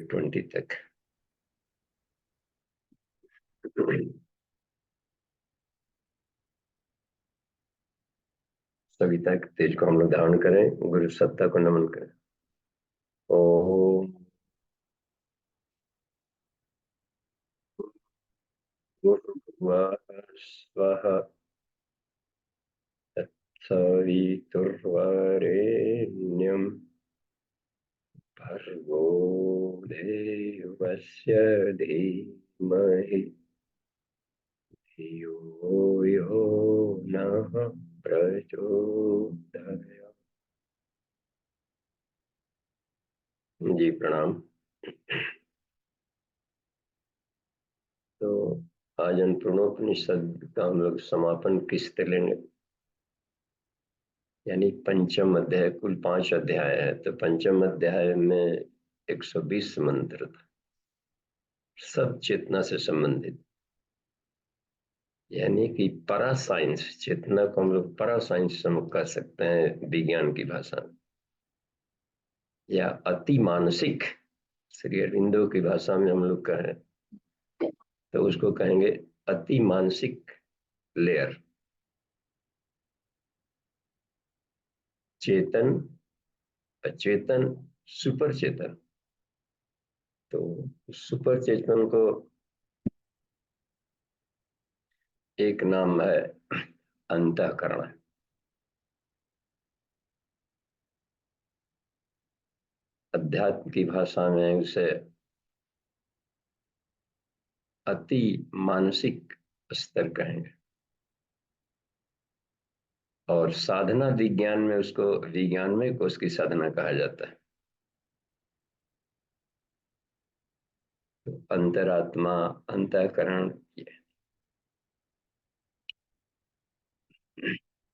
20 तक। सभी तक तेज को हम लोग धारण करें, गुरु सत्ता को नमन करें। ओम भूर्भुवः स्वः तत्सवितुर्वरेण्यं भर्गो देवस्य धीमहि धियो यो नः प्रचोदयात्। जी प्रणाम। तो आज अन्नपूर्णोपनिषद का हम लोग समापन किस्त लेंगे, यानी पंचम अध्याय। कुल 5 अध्याय है, तो पंचम अध्याय में 120 मंत्र था, सब चेतना से संबंधित। यानी कि परा साइंस, चेतना को हम लोग परा साइंस कह सकते हैं विज्ञान की भाषा में, या अति मानसिक श्री अरविंदो की भाषा में हम लोग कहें तो उसको कहेंगे अति मानसिक लेयर। चेतन, अचेतन, सुपर चेतन। तो सुपर चेतन को एक नाम है अंतःकरण। अध्यात्म की भाषा में उसे अति मानसिक स्तर कहेंगे, और साधना विज्ञान में उसको विज्ञान में कोश की साधना कहा जाता है। तो अंतरात्मा, अंतःकरण,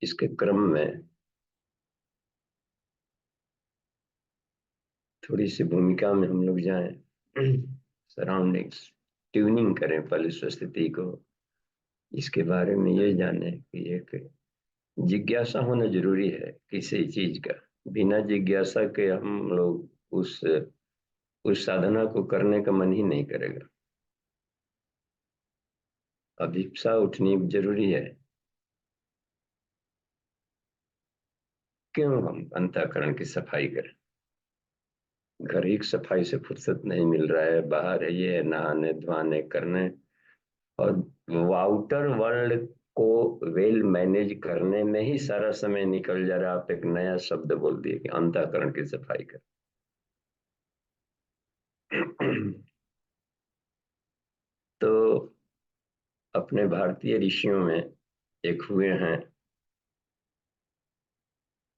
इसके क्रम में थोड़ी सी भूमिका में हम लोग जाएं, सराउंडिंग्स ट्यूनिंग करें पहले स्वस्थिति को, इसके बारे में ये जाने कि एक जिज्ञासा होना जरूरी है किसी चीज का। बिना जिज्ञासा के हम लोग उस साधना को करने का मन ही नहीं करेगा। अभिप्सा उठनी जरूरी है। क्यों हम अंतःकरण की सफाई करें? घर की सफाई से फुर्सत नहीं मिल रहा है, बाहर है ये नहाने धोने करने, और आउटर वर्ल्ड को वेल मैनेज करने में ही सारा समय निकल जा रहा है। आप एक नया शब्द बोल दिए कि अंतःकरण की सफाई कर। तो अपने भारतीय ऋषियों में एक हुए हैं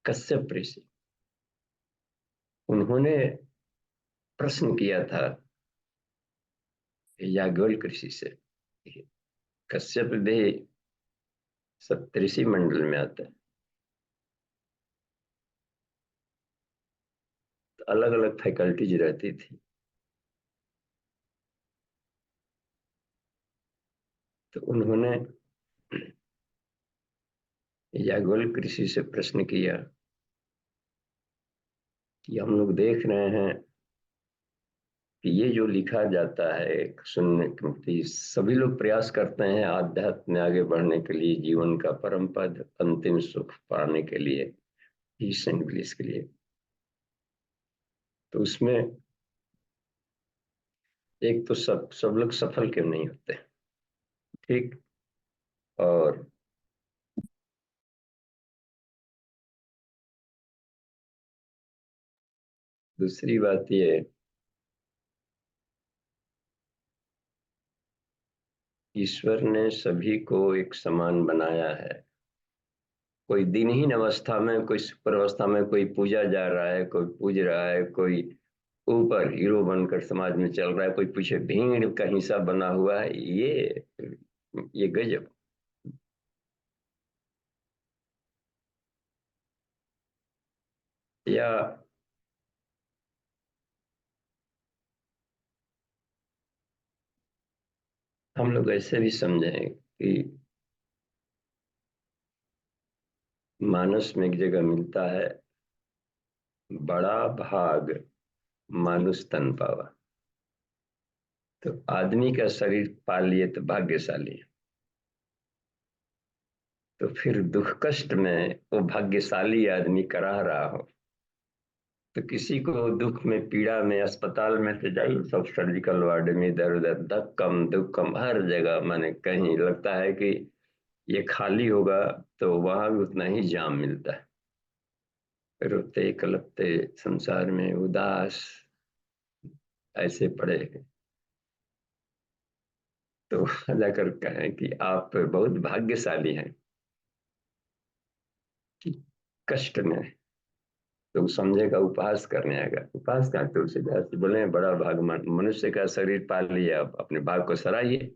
कश्यप ऋषि। उन्होंने प्रश्न किया था याज्ञवल्क्य ऋषि से। कश्यप भी सप्तऋषि मंडल में आता है, तो अलग अलग फैकल्टीज रहती थी। तो उन्होंने याज्ञवल्क्य ऋषि से प्रश्न किया कि हम लोग देख रहे हैं कि ये जो लिखा जाता है सुनने, क्योंकि सभी लोग प्रयास करते हैं आध्यात्म में आगे बढ़ने के लिए, जीवन का परम पद अंतिम सुख पाने के लिए, पीस एंड ब्लिस के लिए। तो उसमें एक तो सब लोग सफल क्यों नहीं होते, ठीक। और दूसरी बात ये, ईश्वर ने सभी को एक समान बनाया है। कोई दिनहीन अवस्था में, कोई सुपर अवस्था में, कोई पूजा जा रहा है, कोई पूज रहा है, कोई ऊपर हीरो बनकर समाज में चल रहा है, कोई पीछे भीड़ का हिस्सा बना हुआ है। ये गजब। या हम लोग ऐसे भी समझें कि मानस में एक जगह मिलता है, बड़ा भाग मानुष तन पावा। तो आदमी का शरीर पाल लिए तो भाग्यशाली है। तो फिर दुख कष्ट में वो भाग्यशाली आदमी करा रहा हो, तो किसी को दुख में पीड़ा में अस्पताल में तो जाइए, सब सर्जिकल वार्ड में इधर उधर धक्कम दुक्कम हर जगह, माने कहीं लगता है कि ये खाली होगा तो वहां भी उतना ही जाम मिलता है। रोते कलपते संसार में उदास ऐसे पड़े हैं। तो जाकर कहें कि आप बहुत भाग्यशाली हैं कि कष्ट में है। तो समझेगा उपहास करने आएगा, उपहास का तुलसीदास जी बोले बड़ा भागमान, मनुष्य का शरीर पाल लिया, आप अपने भाग को सराहिए।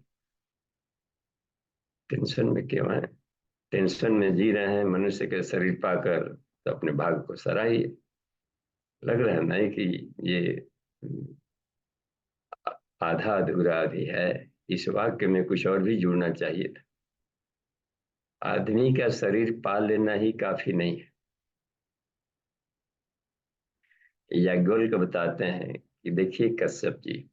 टेंशन में क्यों है? टेंशन में जी रहे हैं मनुष्य के शरीर पाकर, तो अपने भाग को सराहिए। लग रहा है नहीं कि ये आधा अधूरा भी है, इस वाक्य में कुछ और भी जुड़ना चाहिए था। आदमी का शरीर पाल लेना ही काफी नहीं है। याज्ञवल्क्य को बताते हैं कि देखिए कश्यप जी,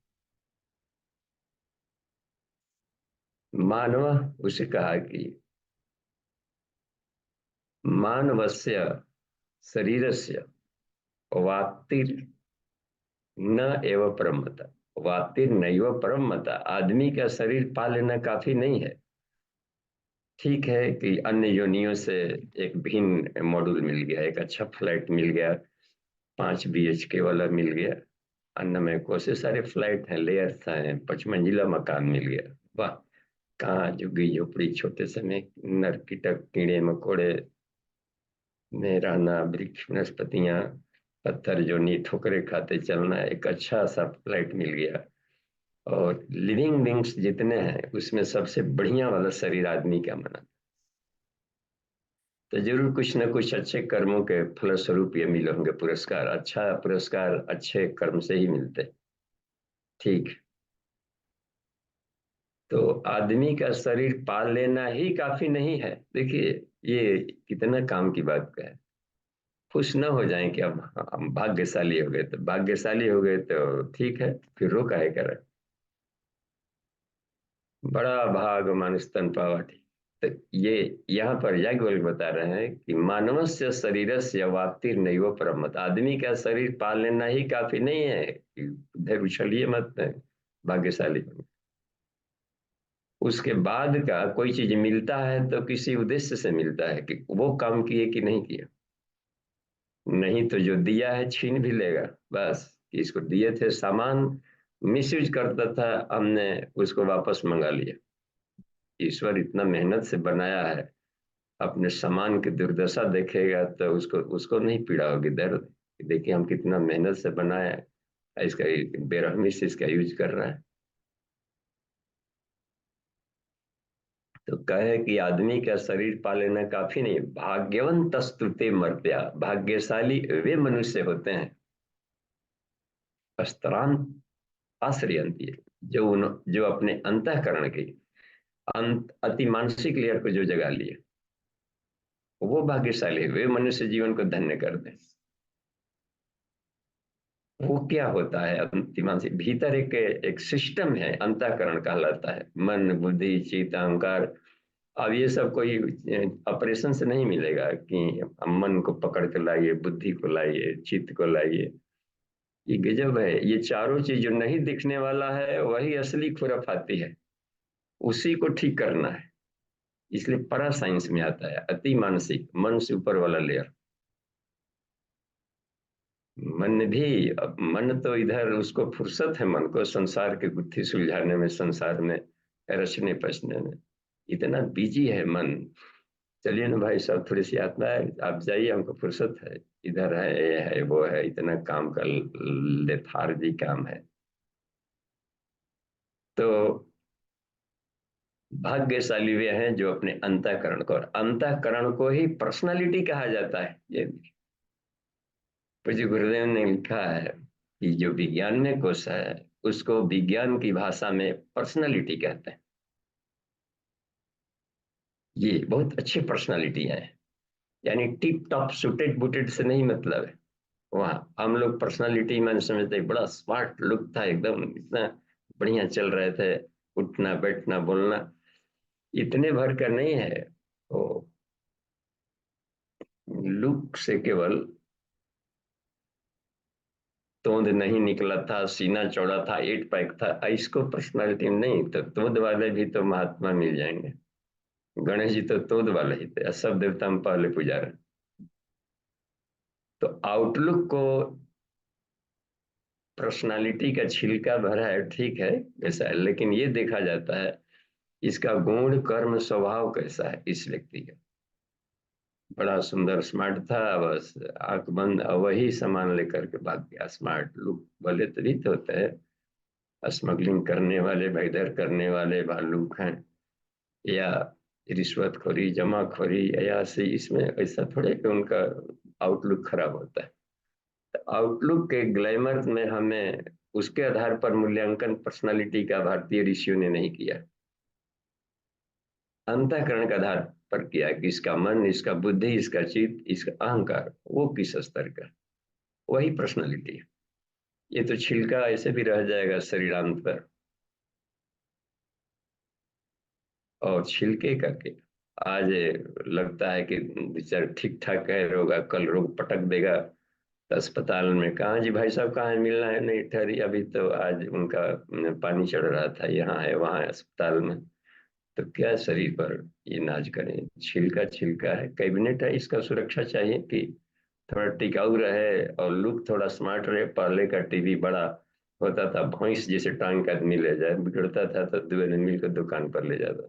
मानव, उसे कहा कि मानवस्य शरीरस्य वातिर न एव परमता, वातिर नैव परमता, आदमी का शरीर पाल लेना काफी नहीं है। ठीक है कि अन्य योनियों से एक भिन्न मॉड्यूल मिल गया, एक अच्छा फ्लैट मिल गया, 5 BHK वाला मिल गया। अन्य में कौन से सारे फ्लैट हैं, लेयर्स हैं, 5 मंजिला मकान मिल गया, वाह। कहाँ झुग्गी झोपड़ी छोटे से में नर कीटक कीड़े मकोड़े में रहना, वृक्ष वनस्पतियां पत्थर जो नी ठोकरे खाते चलना, एक अच्छा सा फ्लैट मिल गया। और लिविंग बींग्स जितने हैं उसमें सबसे बढ़िया वाला शरीर आदमी का बना। तो जरूर कुछ न कुछ अच्छे कर्मों के फलस्वरूप ये मिले होंगे पुरस्कार, अच्छा पुरस्कार अच्छे कर्म से ही मिलते। ठीक। तो आदमी का शरीर पाल लेना ही काफी नहीं है। देखिए ये कितना काम की बात का है। खुश न हो जाएं कि अब हम भाग्यशाली हो गए, तो भाग्यशाली हो गए तो ठीक है, फिर रो काहे करे। बड़ा भाग मानुष तन पावा। तो ये यहाँ पर याज्ञवल्क्य बता रहे हैं कि मानवस्य शरीरस्य वाप्तिर नैव परमत, आदमी का शरीर पाल लेना ही काफी नहीं है कि इधर उछलिए मत भाग्यशाली बनो। उसके बाद का कोई चीज मिलता है तो किसी उद्देश्य से मिलता है कि वो काम किए कि नहीं किया। नहीं तो जो दिया है छीन भी लेगा, बस कि इसको दिए थे सामान, मिसयूज करता था, हमने उसको वापस मंगा लिया। ईश्वर इतना मेहनत से बनाया है, अपने सामान की दुर्दशा देखेगा तो उसको उसको नहीं पीड़ा होगी, दर्द। देखिए हम कितना मेहनत से बनाया है, इसका बेरहमी से इसका यूज कर रहा है। तो कहे कि आदमी का शरीर पालना काफी नहीं, भाग्यवंत स्तुते मर्त्या, भाग्यशाली वे मनुष्य होते हैं, अस्त्रान आश्रयंती, जो अपने अंतःकरण की अति मानसिक लेयर को जो जगा लिए, वो भाग्यशाली, वे मनुष्य जीवन को धन्य कर दें। वो क्या होता है अंतिम से भीतर एक एक सिस्टम है, अंतःकरण कहलाता है, मन बुद्धि चित्त अहंकार। अब ये सब कोई ऑपरेशन से नहीं मिलेगा कि हम मन को पकड़ के लाइए, बुद्धि को लाइए, चित्त को लाइए। ये गजब है, ये चारों चीज जो नहीं दिखने वाला है वही असली खुराफाती है, उसी को ठीक करना है। इसलिए परा साइंस में आता है अति मानसिक, मन से ऊपर वाला लेयर। मन भी, अब मन तो इधर उसको फुर्सत है, मन को संसार की गुत्थी सुलझाने में, संसार में रचने पचने में इतना बिजी है मन। चलिए ना भाई साहब, थोड़ी सी यात्रा है, आप जाइए, हमको फुर्सत है, इधर है ये है वो है, इतना काम का लेथार्जी काम है। तो भाग्यशाली वे हैं जो अपने अंतःकरण को, और अंतःकरण को ही पर्सनालिटी कहा जाता है। ये पूज्य गुरुदेव ने लिखा है कि जो विज्ञान में कोश है उसको विज्ञान की भाषा में पर्सनालिटी कहते हैं। ये बहुत अच्छी पर्सनालिटी है, यानी टिप टॉप सुटेड बुटेड से नहीं मतलब है। वहाँ हम लोग पर्सनालिटी में समझते हैं बड़ा स्मार्ट लुक था एकदम, इतना बढ़िया चल रहे थे, उठना बैठना बोलना, इतने भर का नहीं है वो। लुक से केवल तोंद नहीं निकला था, सीना चौड़ा था, एट पैक था, इसको पर्सनालिटी नहीं, तो तोंद वाले भी तो महात्मा मिल जाएंगे। गणेश जी तो तोंद वाले ही थे, सब देवता में पहले पुजारी। तो आउटलुक को पर्सनालिटी का छिलका भरा है, ठीक है ऐसा है, लेकिन ये देखा जाता है इसका गुण कर्म स्वभाव कैसा है इस व्यक्ति का। बड़ा सुंदर स्मार्ट था, बस आंख बंद वही सामान लेकर के भाग गया। स्मार्ट लुक वाले तभी तो होते हैं, स्मगलिंग करने वाले, भैदर करने वाले भालुक हैं, या रिश्वतखोरी जमाखोरी अयासी, इसमें ऐसा थोड़े कि उनका आउटलुक खराब होता है। तो आउटलुक के ग्लैमर में हमें उसके आधार पर मूल्यांकन पर्सनालिटी का भारतीय ऋषियों ने नहीं किया, अंतःकरण के आधार पर किया कि इसका मन, इसका बुद्धि, इसका चित्त, इसका अहंकार वो किस स्तर का, वही पर्सनालिटी है। ये तो छिलका ऐसे भी रह जाएगा शरीरांत पर, और छिलके करके आज लगता है कि बेचारा ठीक ठाक है, रोग कल रोग पटक देगा। तो अस्पताल में कहा जी भाई साहब कहाँ है, मिलना है, नहीं ठहरी अभी तो आज उनका पानी चढ़ रहा था, यहाँ है वहाँ है अस्पताल में। तो क्या शरीर पर ये नाज करें, छिलका छिलका है, कैबिनेट है, इसका सुरक्षा चाहिए कि थोड़ा टिकाऊ रहे और लुक थोड़ा स्मार्ट रहे। पहले का टीवी बड़ा होता था, भैंस जैसे टांग का आदमी ले जाए, बिगड़ता था तो दो आदमी मिलकर दुकान पर ले जाता।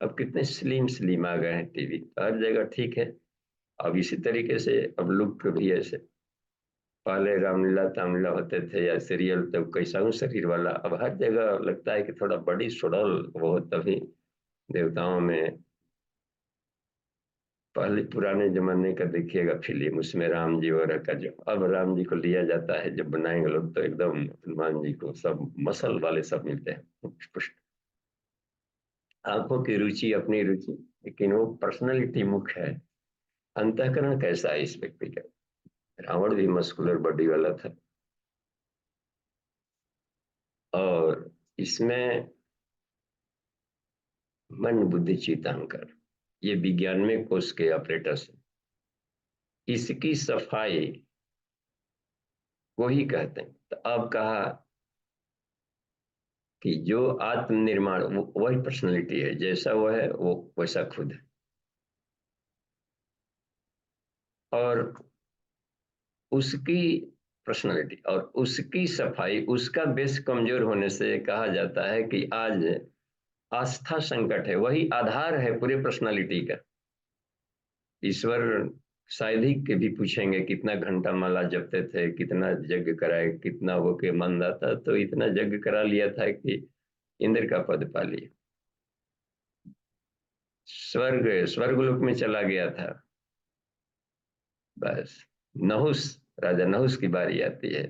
अब कितने स्लिम स्लिम आ गए हैं टीवी, हर जगह ठीक है। अब इसी तरीके से अब लुक भी ऐसे, पहले रामलीला तामलीला होते थे या सीरियल, तब कैसा हूँ शरीर वाला, अब हर जगह लगता है कि थोड़ा बड़ी सुडौल वो, तभी देवताओं में। पहले पुराने जमाने का देखिएगा फिल्म, उसमें राम जी वगैरह का, जो अब राम जी को लिया जाता है जब बनाएंगे लोग तो एकदम हनुमान जी को सब मसल वाले सब मिलते हैं पुष्ट। आंखों की रुचि अपनी रुचि, लेकिन वो पर्सनैलिटी मुख्य है। अंतःकरण कैसा है इस व्यक्ति का। रावण भी मस्कुलर बॉडी वाला था, और इसमें मन बुद्धि चित्त अहंकार, ये 91 कोष के ऑपरेटर्स हैं। इसकी सफाई को ही कहते हैं। तो अब कहा कि जो आत्मनिर्माण वही पर्सनैलिटी है, जैसा वो है वो वैसा खुद है। और उसकी पर्सनैलिटी और उसकी सफाई, उसका बेस कमजोर होने से कहा जाता है कि आज आस्था संकट है, वही आधार है पूरे पर्सनालिटी का। ईश्वर शायद ही के भी पूछेंगे कितना घंटा माला जपते थे, कितना यज्ञ कराए, कितना वो के मन आता, तो इतना यज्ञ करा लिया था कि इंद्र का पद पा लिया, स्वर्ग लोक में चला गया था। बस नहुस, राजा नहुस की बारी आती है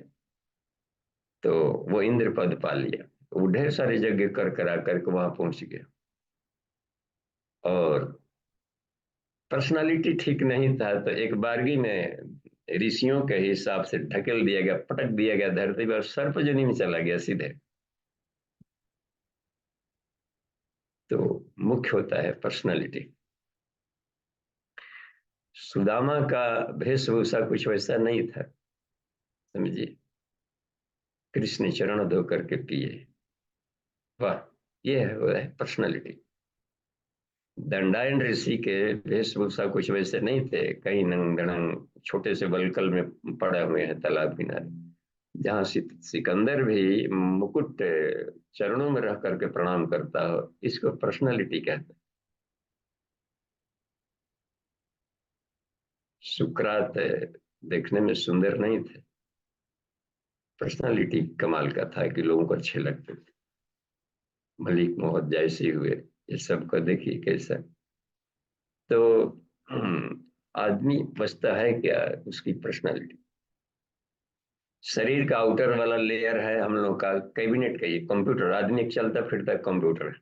तो वो इंद्र पद पा लिया। वो ढेर सारे यज्ञ कर करा करके वहां पहुंच गया, और पर्सनालिटी ठीक नहीं था तो एक बारगी में ऋषियों के हिसाब से ढकेल दिया गया, पटक दिया गया धरती पर, सर्पजनी में चला गया सीधे। तो मुख्य होता है पर्सनालिटी। सुदामा का वेशभूषा कुछ वैसा नहीं था, समझिए, कृष्ण चरण धो करके पिए, वाह, ये है वो है पर्सनालिटी। दंडायन ऋषि के वेशभूषा कुछ वैसे नहीं थे, कहीं नंग दड़ंग छोटे से बलकल में पड़े हुए हैं तालाब किनारे, जहाँ सिकंदर भी मुकुट चरणों में रह करके प्रणाम करता हो, इसको पर्सनालिटी कहते हैं। सुकरात देखने में सुंदर नहीं थे, पर्सनालिटी कमाल का था कि लोगों को अच्छे लगते थे। मलिक मोहम्मद जैसे हुए, ये सबको देखिए कैसा। तो आदमी बचता है क्या, उसकी पर्सनालिटी। शरीर का आउटर वाला लेयर है हम लोग का कैबिनेट का, ये कंप्यूटर, आदमी एक चलता फिरता कंप्यूटर है,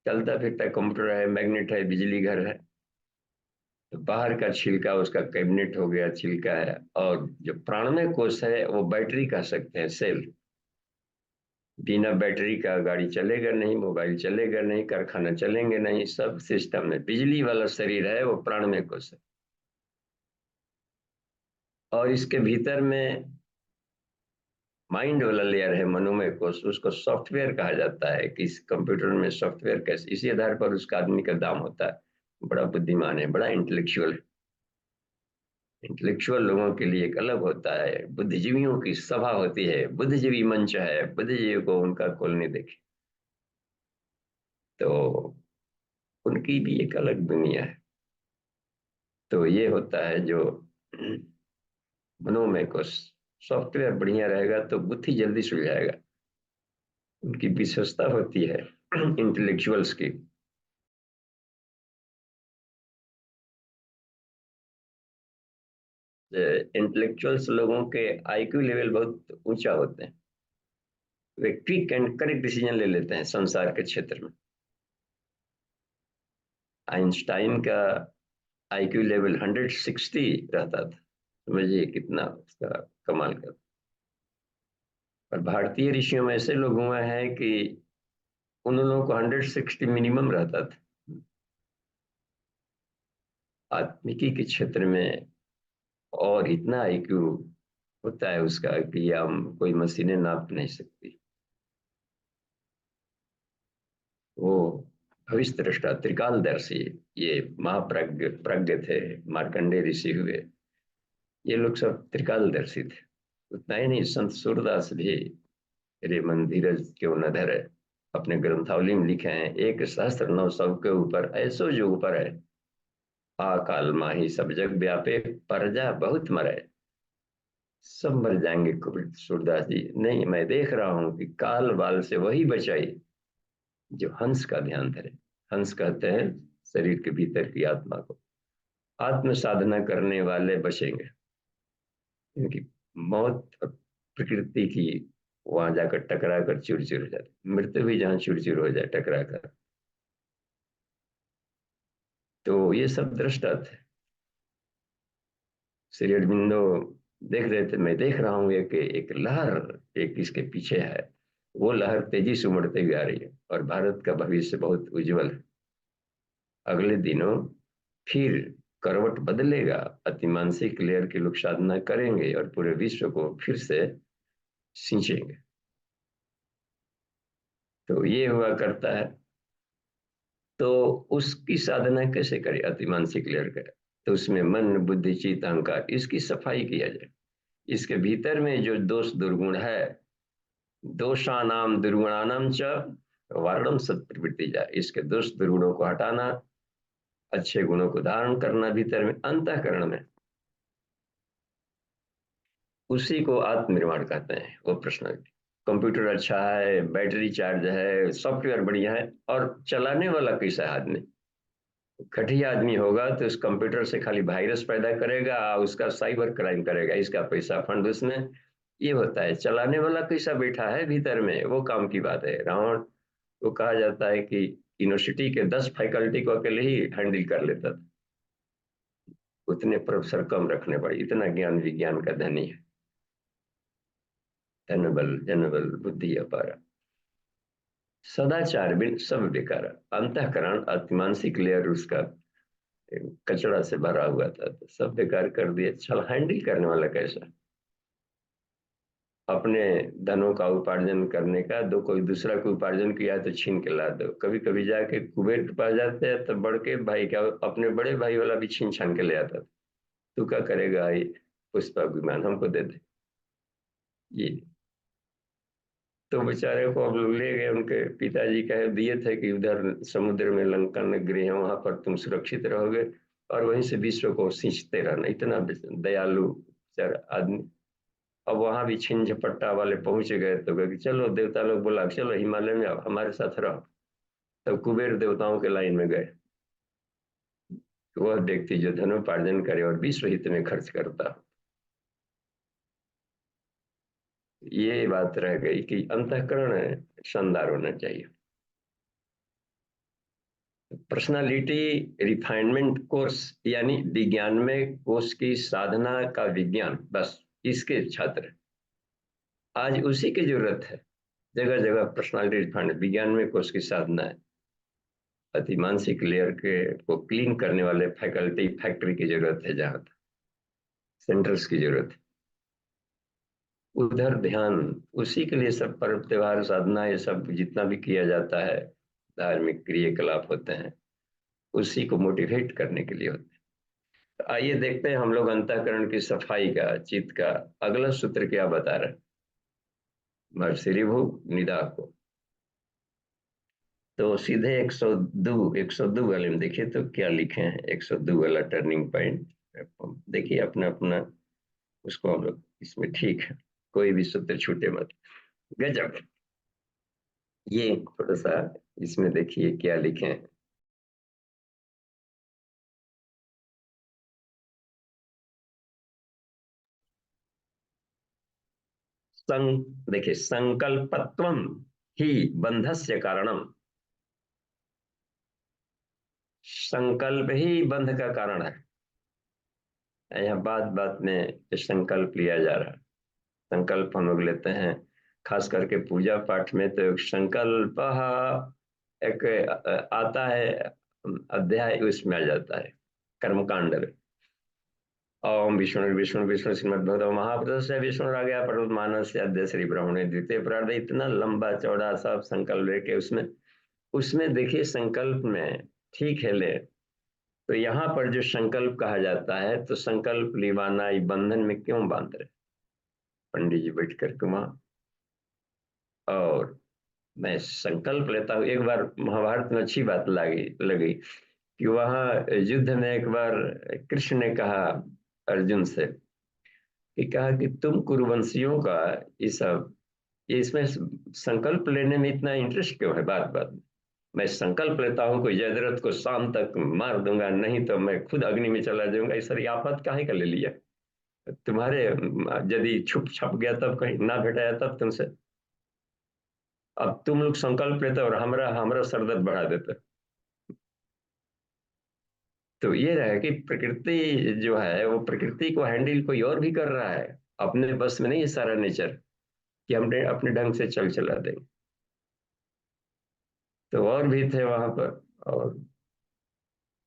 चलता फिरता कंप्यूटर है, मैग्नेट है, बिजली घर है। तो बाहर का छिलका उसका कैबिनेट हो गया, छिलका है। और जो प्राणमय कोश है वो बैटरी कह सकते हैं, सेल। बिना बैटरी का गाड़ी चलेगा नहीं, मोबाइल चलेगा नहीं, कारखाना चलेंगे नहीं, सब सिस्टम में। बिजली वाला शरीर है वो, प्राण में कोश है। और इसके भीतर में माइंड वाला लेयर है, मनोमय कोश, उसको सॉफ्टवेयर कहा जाता है। कि इस कंप्यूटर में सॉफ्टवेयर कैसे, इसी आधार पर उसका आदमी का दाम होता है। बड़ा बुद्धिमान है, बड़ा इंटेलेक्चुअल है। इंटेलेक्चुअल लोगों के लिए एक अलग होता है, बुद्धिजीवियों की सभा होती है, बुद्धिजीवी मंच है, बुद्धिजीवी को उनका कोल नहीं देखे। तो उनकी भी एक अलग दुनिया है। तो ये होता है जो मनोमय कोश। सॉफ्टवेयर बढ़िया रहेगा तो बुद्धि जल्दी सुलझाएगा। उनकी विशेषता होती है इंटेलेक्चुअल्स की। इंटेलेक्चुअल्स लोगों के आईक्यू लेवल बहुत ऊंचा होते हैं। वे क्विक एंड करेक्ट डिसीजन ले लेते हैं संसार के क्षेत्र में। आइंस्टाइन का आईक्यू लेवल 160 रहता था। समझिए कितना उसका कमाल का। और भारतीय ऋषियों में ऐसे लोग हुए हैं कि उन लोगों को 160 मिनिमम रहता था। आत्मिकी के क्षेत्र में और इतना आईक्यू होता है उसका कि हम कोई मशीनें नाप नहीं सकती। वो भविष्य दृष्टा, त्रिकालदर्शी, ये महाप्रज्ञ प्रज्ञ थे, मार्कंडेय ऋषि हुए, ये लोग सब त्रिकालदर्शी थे। उतना ही नहीं, संत सूरदास भी, मेरे मन धीरज क्यों न धरे, अपने ग्रंथावली में लिखे हैं, एक सहस्त्र नौ सौ के ऊपर ऐसो जो ऊपर है, आकाल माही सब जग व्यापे, परजा बहुत मरे। सब मर जाएंगे कबीर सूरदास जी, नहीं मैं देख रहा हूं कि काल बाल से वही बचाई जो हंस का ध्यान धरे। हंस कहते हैं शरीर के भीतर की आत्मा को। आत्म साधना करने वाले बचेंगे, क्योंकि मौत और प्रकृति की वहां जाकर टकरा कर चूर चूर हो जाती, मृत्यु भी जहां चूर चूर हो जाए टकरा कर। तो ये सब दृष्टा थे। श्री अरबिंदो देख रहे थे, मैं देख रहा हूँ एक लहर, एक इसके पीछे है। वो लहर तेजी से उमड़ते हुए आ रही है और भारत का भविष्य बहुत उज्जवल है। अगले दिनों फिर करवट बदलेगा, अतिमानसिक लेयर के लोग साधना करेंगे और पूरे विश्व को फिर से सींचेंगे। तो ये हुआ करता है। तो उसकी साधना कैसे करें, अतिमानसिक लेयर का? तो उसमें मन बुद्धि चित्त अहंकार, इसकी सफाई किया जाए। इसके भीतर में जो दोष दुर्गुण है, दोषानाम दुर्गुणानाम च वारणम सत्प्रवृत्ति जाए, इसके दोष दुर्गुणों को हटाना, अच्छे गुणों को धारण करना भीतर में अंतःकरण में, उसी को आत्मनिर्माण कहते हैं। वो प्रश्न, कंप्यूटर अच्छा है, बैटरी चार्ज है, सॉफ्टवेयर बढ़िया है, और चलाने वाला कैसा है आदमी? घटिया आदमी होगा तो उस कंप्यूटर से खाली वायरस पैदा करेगा, उसका साइबर क्राइम करेगा, इसका पैसा फंड उसमें। ये होता है। चलाने वाला कैसा बैठा है भीतर में, वो काम की बात है। रावण को कहा जाता है कि यूनिवर्सिटी के 10 फैकल्टी को अकेले ही हैंडल कर लेता था। उतने प्रोफेसर कम रखने पड़े, इतना ज्ञान विज्ञान का धनी है। धन बल जन बल बुद्धि अपार, सदाचार बिन सब बेकार। अंतःकरण अतिमानसिक लेयर उसका कचरा से भरा हुआ था, तो सब बेकार कर दिए। चल हैंडल करने वाला कैसा? अपने धनों का उपार्जन करने का, दो कोई दूसरा को उपार्जन किया तो छीन के ला दो। कभी कभी जाके कुबेर के पास जाते हैं तो बड़के भाई का, अपने बड़े भाई वाला भी छीन छान के ले आता था। तू क्या करेगा, ये पुष्पक विमान हमको दे दे। ये तो बेचारे को अब लोग ले गए, उनके पिताजी कह दिए थे कि उधर समुद्र में लंका नगरी है, वहां पर तुम सुरक्षित रहोगे और वहीं से विश्व को सींचते रहना। इतना दयालु बेचारा आदमी। अब वहां भी छिन झपट्टा वाले पहुंच गए तो कहे कि चलो, देवता लोग बोला चलो हिमालय में आओ हमारे साथ रहो। तब कुबेर देवताओं के लाइन में गए। वह व्यक्ति जो धनोपार्जन करे और विश्व हित में खर्च करता, ये बात रह गई कि अंतःकरण शानदार होना चाहिए। पर्सनालिटी रिफाइनमेंट कोर्स, यानी विज्ञान में कोर्स की साधना का विज्ञान, बस इसके छात्र आज उसी की जरूरत है। जगह जगह पर्सनालिटी डिफाइंड विज्ञान में कोर्स की साधना है। अति मानसिक लेयर के को क्लीन करने वाले फैकल्टी फैक्ट्री की जरूरत है, जहां सेंटर्स की जरूरत है उधर ध्यान। उसी के लिए सब पर्व त्योहार साधना ये सब जितना भी किया जाता है, धार्मिक क्रियाकलाप होते हैं, उसी को मोटिवेट करने के लिए होते हैं। तो आइए देखते हैं हम लोग अंतःकरण की सफाई का, चित्त का अगला सूत्र क्या बता रहे हैं महर्षि ऋभु निदा को। तो सीधे 102 वाले में देखिए तो क्या लिखे हैं। 102 वाला टर्निंग पॉइंट देखिए, अपना अपना उसको हम लोग इसमें ठीक है, कोई भी सूत्र छूटे मत। गजब। ये थोड़ा सा इसमें देखिए क्या लिखे हैं। देखिए, संकल्पत्वम ही बंधस्य कारणम। संकल्प ही बंध का कारण है। यहाँ बात बात में संकल्प लिया जा रहा है। संकल्प हम लोग लेते हैं खास करके पूजा पाठ में, तो एक संकल्प एक आता है अध्याय, उसमें आ जाता है कर्मकांड में। ओम विष्णु विष्णु विष्णु श्रीमद्भगवत महापुरुष से विष्णु आ गया पर्वत मानस से अध्याय श्री ब्रह्मणे द्वितीय प्रार्थ, इतना लंबा चौड़ा सब संकल्प लेके उसमें उसमें देखिए संकल्प में ठीक है ले। तो यहाँ पर जो संकल्प कहा जाता है, तो संकल्प निभाना बंधन में क्यों बांध रहे पंडित जी बैठ करके वहां। और मैं संकल्प लेता हूँ। एक बार महाभारत में अच्छी बात लगी लगी कि वहां युद्ध में एक बार कृष्ण ने कहा अर्जुन से कि कहा कि तुम कुरुवंशियों का ये सब, ये इसमें संकल्प लेने में इतना इंटरेस्ट क्यों है बात बात में। मैं संकल्प लेता हूँ कोई जयद्रथ को शाम तक मार दूंगा, नहीं तो मैं खुद अग्नि में चला जाऊंगा, इस सारी आफत काहे का ले लिया तुम्हारे। यदि छुप छप गया तब, कहीं ना भेटाया तब तुमसे। अब तुम लोग संकल्प लेते और हमारा हमारा सरदर्द बढ़ा देते। तो ये रहा कि प्रकृति जो है वो प्रकृति को हैंडल कोई और भी कर रहा है, अपने बस में नहीं है सारा नेचर कि हमने अपने ढंग से चला देंगे। तो और भी थे वहां पर। और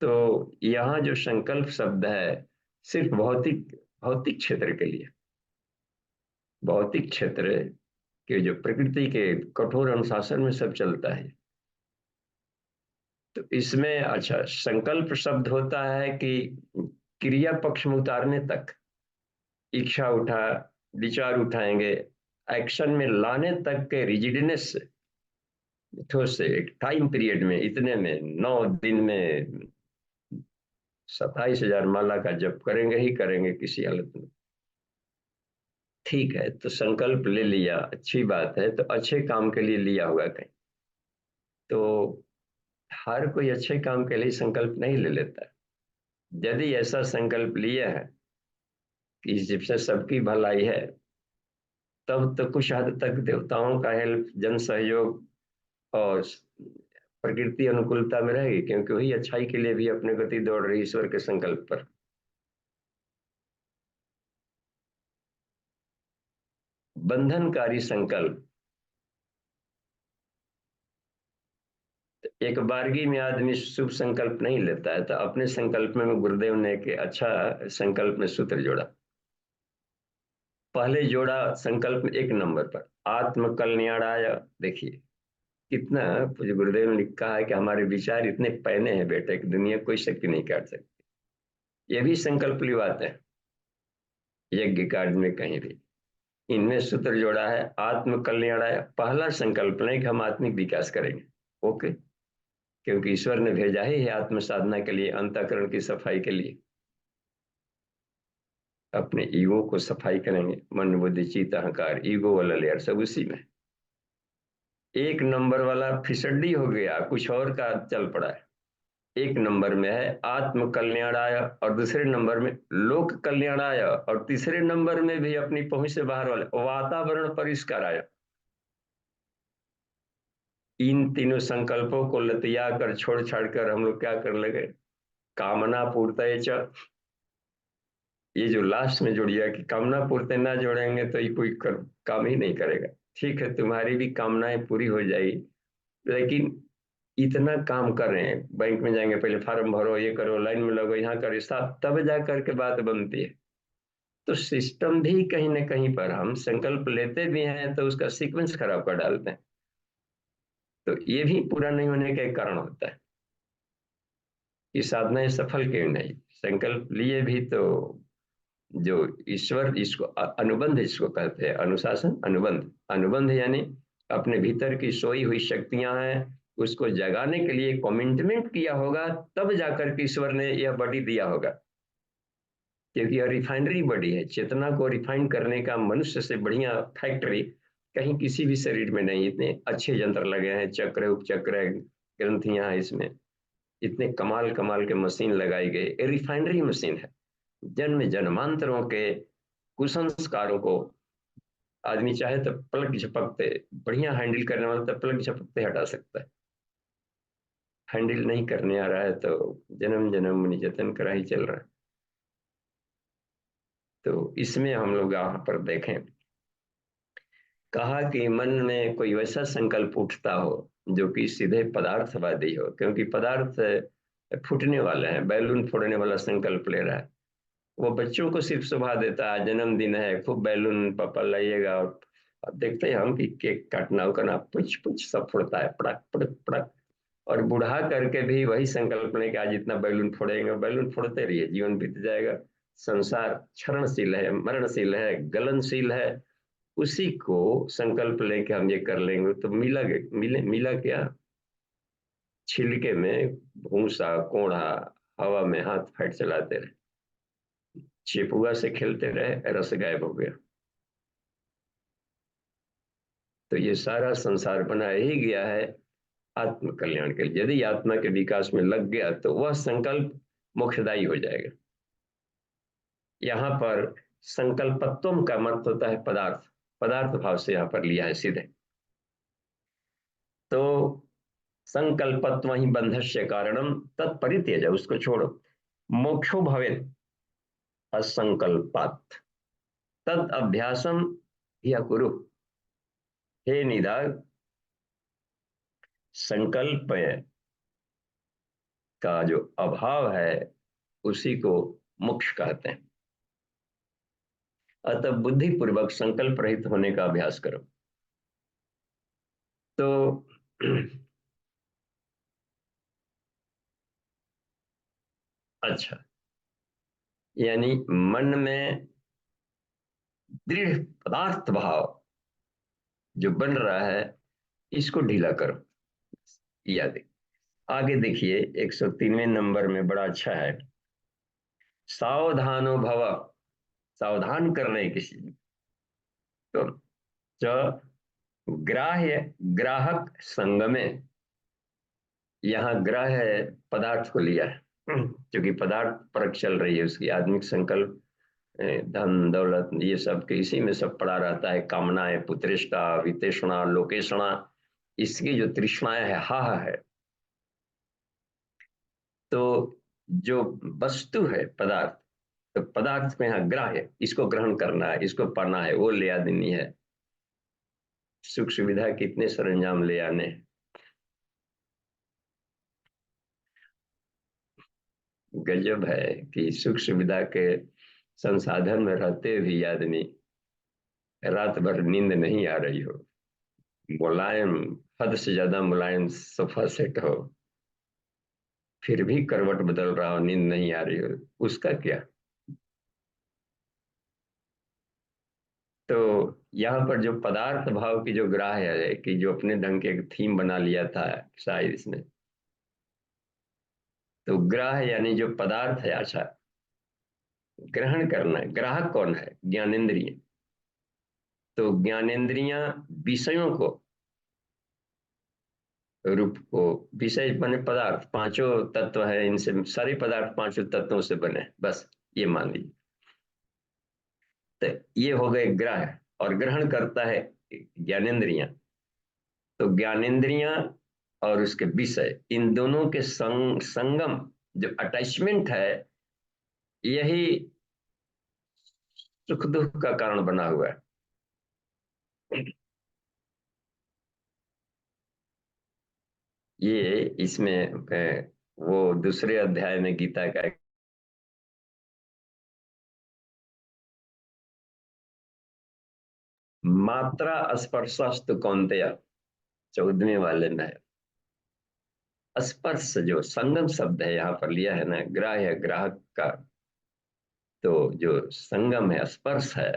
तो यहाँ जो संकल्प शब्द है सिर्फ भौतिक भौतिक क्षेत्र के लिए, भौतिक क्षेत्र के जो प्रकृति के कठोर अनुशासन में सब चलता है। तो इसमें अच्छा संकल्प शब्द होता है कि क्रिया पक्ष में उतारने तक, इच्छा उठा विचार उठाएंगे, एक्शन में लाने तक के रिजिडनेस से, ठोस से एक टाइम पीरियड में, इतने में 9 दिन में 27,000 माला का जप करेंगे ही करेंगे किसी हालत में। ठीक है, तो संकल्प ले लिया, अच्छी बात है, तो अच्छे काम के लिए लिया होगा कहीं। तो हर कोई अच्छे काम के लिए संकल्प नहीं ले लेता है। यदि ऐसा संकल्प लिया है कि जिससे सबकी भलाई है, तब तो कुछ हद तक देवताओं का हेल्प, जन सहयोग और प्रकृति अनुकूलता में रहेगी, क्योंकि वही अच्छाई के लिए भी अपने गति दौड़ रही ईश्वर के संकल्प पर। बंधनकारी संकल्प। एक बारगी में आदमी शुभ संकल्प नहीं लेता है, तो अपने संकल्प में गुरुदेव ने एक अच्छा संकल्प में सूत्र जोड़ा। पहले जोड़ा संकल्प में 1 नंबर पर आत्म कल्याणाय। देखिए कितना पूज्य गुरुदेव ने लिखा है कि हमारे विचार इतने पैने हैं बेटे कि दुनिया कोई शक्ति नहीं काट सकती। ये भी संकल्प लिवाते हैं यज्ञ कार्य में कहीं भी। इनमें सूत्र जोड़ा है आत्म कल्याणाय। पहला संकल्प नहीं कि हम आत्मिक विकास करेंगे, ओके, क्योंकि ईश्वर ने भेजा ही है आत्म साधना के लिए, अंतःकरण की सफाई के लिए। अपने ईगो को सफाई करेंगे, मन बुद्धि चित्त अहंकार, ईगो वाला लेयर सब उसी में। 1 नंबर वाला फिसड्डी हो गया, कुछ और का चल पड़ा है। 1 नंबर में है आत्म कल्याणाय, और दूसरे नंबर में लोक कल्याणाय, और तीसरे नंबर में भी अपनी पहुंच से बाहर वाले वातावरण परिष्काराय। इन तीनों संकल्पों को लतिया कर छोड़ छाड़ कर हम लोग क्या कर लगे, कामना पूर्तये च। ये जो लास्ट में जोड़िया कि कामना पूर्ति ना जोड़ेंगे तो ये कोई काम ही नहीं करेगा। ठीक है तुम्हारी भी कामनाएं पूरी हो जाएगी, लेकिन इतना काम कर रहे हैं, बैंक में जाएंगे पहले फॉर्म भरो, ये करो, लाइन में लगो, यहाँ करो, सब तब जा करके बात बनती है। तो सिस्टम भी कहीं ना कहीं पर हम संकल्प लेते भी हैं तो उसका सीक्वेंस खराब कर डालते हैं। तो ये भी पूरा नहीं होने का एक कारण होता है कि साधनाएं सफल क्यों नहीं। संकल्प लिए भी तो जो ईश्वर, इसको अनुबंध इसको कहते हैं, अनुशासन अनुबंध। अनुबंध यानी अपने भीतर की सोई हुई शक्तियां हैं, उसको जगाने के लिए कमिटमेंट किया होगा, तब जाकर के ईश्वर ने यह बॉडी दिया होगा। क्योंकि यह रिफाइनरी बॉडी है, चेतना को रिफाइन करने का मनुष्य से बढ़िया फैक्ट्री कहीं किसी भी शरीर में नहीं। इतने अच्छे यंत्र लगे हैं, चक्र उपचक्र ग्रंथियां हैं इसमें, इतने कमाल कमाल के मशीन लगाई गई, रिफाइनरी मशीन है। जन्म जन्मांतरों के कुसंस्कारों को आदमी चाहे तो पलक झपकते, बढ़िया हैंडल करने वाला तो पलक झपकते हटा सकता है। हैंडल नहीं करने आ रहा है तो जन्म जन्म निजतन करा ही चल रहा है। तो इसमें हम लोग यहाँ पर देखें, कहा कि मन में कोई वैसा संकल्प उठता हो जो कि सीधे पदार्थवादी हो, क्योंकि पदार्थ फूटने वाले हैं, बैलून फोड़ने वाला संकल्प ले रहा है। वो बच्चों को सिर्फ शोभा देता है, जन्मदिन है खूब बैलून पापा लाइएगा, और अब देखते हैं हम कि केक काटना उकना पुछ पुछ सब फोड़ता है, पड़क पड़क पड़क। और बुढ़ा करके भी वही संकल्प लेके आज जितना बैलून फोड़ेंगे, बैलून फोड़ते रहिए, जीवन बीत जाएगा। संसार क्षरणशील है, मरणशील है, गलनशील है। उसी को संकल्प लेके हम ये कर लेंगे तो मिला क्या? छिलके में भूसा कोढ़ा, हवा में हाथ पैर चलाते रहे, चिपुआ से खेलते रहे, रस गायब हो गया। तो ये सारा संसार बना ही गया है आत्म कल्याण के लिए। यदि आत्मा के विकास में लग गया तो वह संकल्प मोक्षदायी हो जाएगा। यहाँ पर संकल्पत्वम का अर्थ होता है पदार्थ, पदार्थ भाव से यहाँ पर लिया है सीधे। तो संकल्पत्व ही बंधस्य कारणम तत्परित्यज, उसको छोड़ो। मोक्षो भवेत् असंकल्पात् तद अभ्यासम या कुरु। हे निदाग, संकल्प का जो अभाव है उसी को मोक्ष कहते हैं। अतः बुद्धि पूर्वक संकल्प रहित होने का अभ्यास करो। तो अच्छा, यानी मन में दृढ़ पदार्थ भाव जो बन रहा है इसको ढीला करो। याद आगे देखिए 103वें नंबर में बड़ा अच्छा है, सावधानो भव, सावधान करने किसी तो जो ग्राह्य ग्राहक संगमे, यहाँ ग्राह्य है पदार्थ को लिया है, क्योंकि पदार्थ परख चल रही है उसकी। आत्मिक संकल्प धन दौलत ये सब के इसी में सब पड़ा रहता है, कामनाएं पुत्रेष्टा वितेषणा लोकेशणा, इसकी जो तृष्णाएं है हा है। तो जो वस्तु है पदार्थ, तो पदार्थ में यहाँ ग्राह्य, इसको ग्रहण करना है, इसको पाना है, वो ले आदमी है। सुख सुविधा कितने सरंजाम ले आने, गजब है कि सुख सुविधा के संसाधन में रहते भी आदमी रात भर नींद नहीं आ रही हो, मुलायम, हद से ज्यादा मुलायम सोफा सेट हो, फिर भी करवट बदल रहा हो, नींद नहीं आ रही हो, उसका क्या? तो यहाँ पर जो पदार्थ भाव की जो ग्राह्य है कि जो अपने ढंग के एक थीम बना लिया था शायद इसने, तो ग्राह्य यानी जो पदार्थ है, अच्छा ग्रहण करना है। ग्राहक कौन है? ज्ञानेंद्रिय। तो ज्ञानेंद्रियां विषयों को, रूप को, विषय बने पदार्थ, पांचों तत्व है, इनसे सारे पदार्थ पांचों तत्वों से बने, बस ये मान लीजिए। तो ये हो गए ग्राह्य, और ग्रहण करता है ज्ञानेंद्रियां। तो ज्ञानेंद्रियां और उसके विषय, इन दोनों के संगम, जो अटैचमेंट है, यही सुख दुख का कारण बना हुआ है। ये इसमें वो दूसरे अध्याय में गीता का मात्रा स्पर्शस्तु कौन्तेय 14वें वाले में है। स्पर्श जो संगम शब्द है यहाँ पर लिया है ना, ग्राह्य ग्राहक का, तो जो संगम है, स्पर्श है,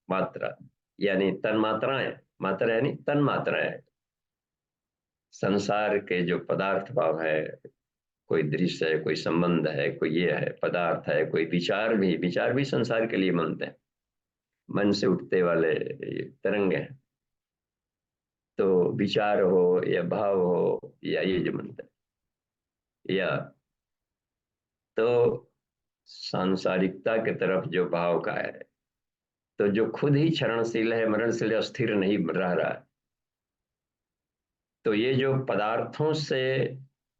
मात्रा यानी तन मात्राएं, मात्रा यानी तन मात्राएं, संसार के जो पदार्थ भाव है, कोई दृश्य है, कोई संबंध है, कोई ये है पदार्थ है, कोई विचार भी संसार के लिए बनते हैं, मन से उठते वाले ये तरंग हैं। तो विचार हो या भाव हो या ये जो बनता है, या तो सांसारिकता के तरफ जो भाव का है, तो जो खुद ही क्षरणशील है, मरणशील है, स्थिर नहीं रह रहा है, तो ये जो पदार्थों से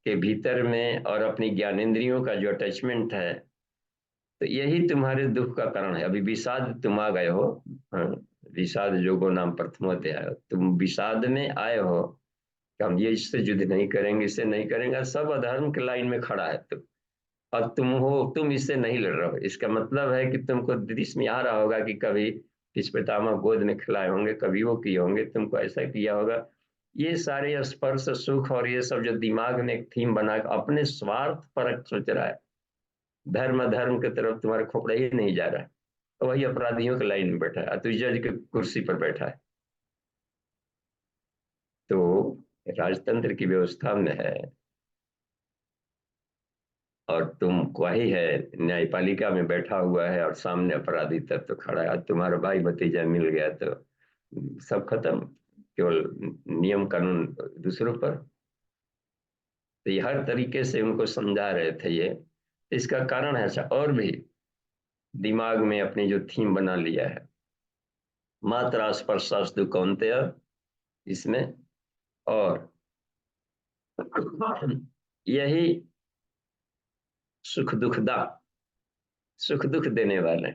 के भीतर में और अपनी ज्ञानेंद्रियों का जो अटैचमेंट है, तो यही तुम्हारे दुख का कारण है। अभी विषाद तुम आ गए हो, हाँ, विषाद जोगो नाम प्रथमोध्याय, तुम विषाद में आए हो कि हम ये इससे युद्ध नहीं करेंगे, इससे नहीं करेंगे, सब अधर्म के लाइन में खड़ा है तुम, और तुम इससे नहीं लड़ रहे हो। इसका मतलब है कि तुमको दृश्य में आ रहा होगा कि कभी किस पितामह गोद में खिलाए होंगे, कभी वो किए होंगे, तुमको ऐसा किया होगा। ये सारे स्पर्श सुख और ये सब जो दिमाग में एक थीम बना के अपने स्वार्थ पर सोच रहा है, धर्म धर्म की तरफ तुम्हारा खोपड़ा ही नहीं जा रहा है, तो वही अपराधियों की लाइन में बैठा है, तू जज की कुर्सी पर बैठा है। तो राजतंत्र की व्यवस्था में है, और तुम वही है, न्यायपालिका में बैठा हुआ है और सामने अपराधी तत्व तो खड़ा है, और तुम्हारा भाई भतीजा मिल गया तो सब खत्म, केवल नियम कानून दूसरों पर। तो ये हर तरीके से उनको समझा रहे थे ये, इसका कारण है। अच्छा, और भी दिमाग में अपनी जो थीम बना लिया है, मात्रा स्पर्शास्तु कौन्तेय, इसमें, और यही सुख दुखदा, सुख दुख देने वाले।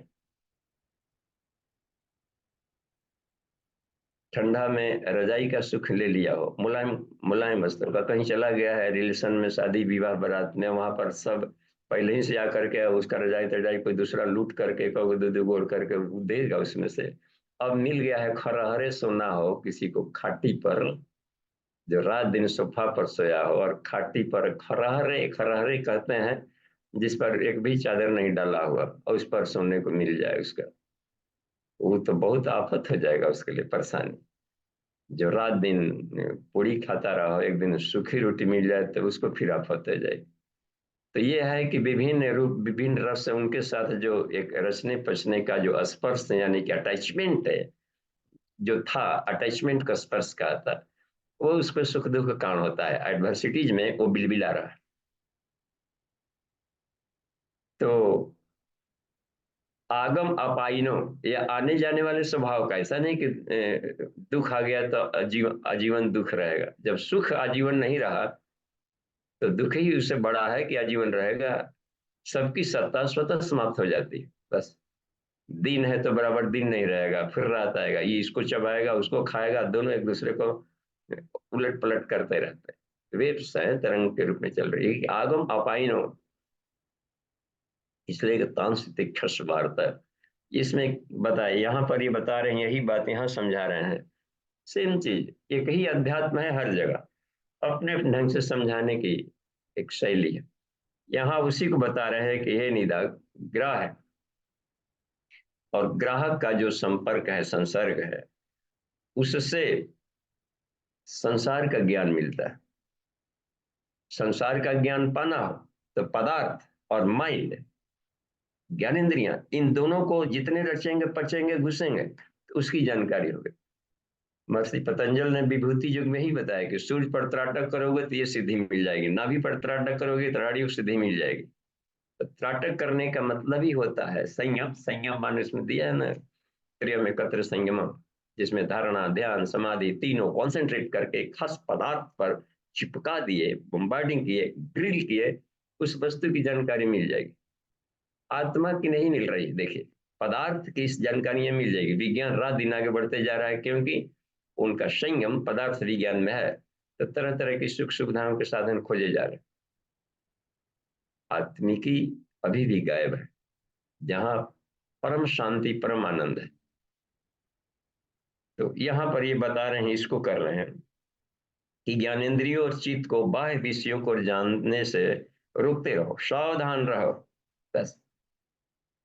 ठंडा में रजाई का सुख ले लिया हो, मुलायम मुलायम वस्त्रों का, कहीं चला गया है रिलेशन में, शादी विवाह बारात में, वहां पर सब पहले ही से आकर के उसका रजाई तजाई कोई दूसरा लूट करके कहो दो गोल करके देगा उसमें से। अब मिल गया है खरहरे सोना हो किसी को खाटी पर, जो रात दिन सोफा पर सोया हो और खाटी पर खरहरे, खरहरे कहते हैं जिस पर एक भी चादर नहीं डाला हुआ और उस पर सोने को मिल जाए उसका, वो तो बहुत आफत हो जाएगा उसके लिए, परेशानी। जो रात दिन पूरी खाता रहा हो, एक दिन सूखी रोटी मिल जाए तो उसको फिर आफत हो जाएगी। तो ये है कि विभिन्न रूप विभिन्न रस उनके साथ जो एक रचने पचने का जो स्पर्श यानी कि अटैचमेंट है, जो था अटैचमेंट का स्पर्श का था, वो उसको सुख दुख का कारण होता है। एडवर्सिटीज में वो बिलबिला रहा है। तो आगम अपाइनो, या आने जाने वाले स्वभाव का, ऐसा नहीं कि दुख आ गया तो आजीवन दुख रहेगा। जब सुख आजीवन नहीं रहा तो दुख ही उससे बड़ा है कि आजीवन रहेगा। सबकी सत्ता स्वतः समाप्त हो जाती है, बस। दिन है तो बराबर दिन नहीं रहेगा, फिर रात आएगा, ये इसको चबाएगा उसको खाएगा, दोनों एक दूसरे को उलट पलट करते रहते हैं। वेव्स है, तरंग के रूप में चल रही है। आगम अपाइनो, इसलिए तांस तिक्षस वार्ता, इसमें बताए, यहाँ पर ये बता रहे हैं, यही बात यहाँ समझा रहे हैं। सेम चीज, एक ही अध्यात्म है हर जगह, अपने अपने ढंग से समझाने की एक शैली है। यहाँ उसी को बता रहे हैं कि हे निदा, ग्राह है, और ग्राहक का जो संपर्क है, संसर्ग है, उससे संसार का ज्ञान मिलता है। संसार का ज्ञान पाना हो तो पदार्थ और माइंड, ज्ञानेंद्रियां, इन दोनों को जितने रचेंगे पचेंगे घुसेंगे तो उसकी जानकारी होगी। महर्षि पतंजल ने विभूति युग में ही बताया कि सूर्य पर त्राटक करोगे तो ये सिद्धि मिल जाएगी, नाभि पर त्राटक करोगे तो राड़ी सिद्धि मिल जाएगी। तो त्राटक करने का मतलब ही होता है संयम। संयम मान इसमें दिया है ना, क्रिया में एकत्र संयम, जिसमें धारणा ध्यान समाधि तीनों कॉन्सेंट्रेट करके खास पदार्थ पर चिपका दिए, बम्बार्डिंग किए, ड्रिल किए, उस वस्तु की जानकारी मिल जाएगी। आत्मा की नहीं मिल रही, देखिए, पदार्थ की इस जानकारी मिल जाएगी। विज्ञान रात दिन आगे बढ़ते जा रहा है, क्योंकि उनका संयम पदार्थ विज्ञान में है। तो तरह तरह की सुख सुविधाओं के साधन खोजे जा रहे हैं। आत्मिकी अभी भी गायब है, जहां परम शांति परम आनंद है। तो यहाँ पर ये बता रहे हैं, इसको कर रहे हैं कि ज्ञानेंद्रियों और चित्त को बाह्य विषयों को जानने से रोकते रहो, सावधान रहो। बस,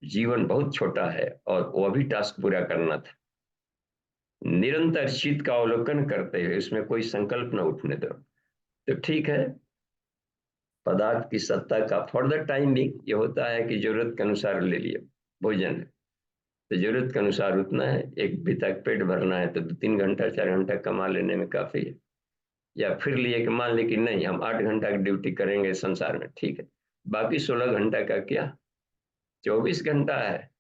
जीवन बहुत छोटा है और वो भी टास्क पूरा करना था। निरंतर चित्त का अवलोकन करते हुए उसमें कोई संकल्प न उठने दो। तो ठीक है, पदार्थ की सत्ता का फॉर द टाइम भी ये होता है कि जरूरत के अनुसार ले लिया भोजन है, तो जरूरत के अनुसार उतना है, एक भी तक पेट भरना है तो 2-3 घंटा 4 घंटा कमा लेने में काफी है। या फिर लिए कि मान ली कि नहीं, हम 8 घंटा की ड्यूटी करेंगे संसार में, ठीक है, बाकी 16 घंटा का क्या, 24 घंटा है।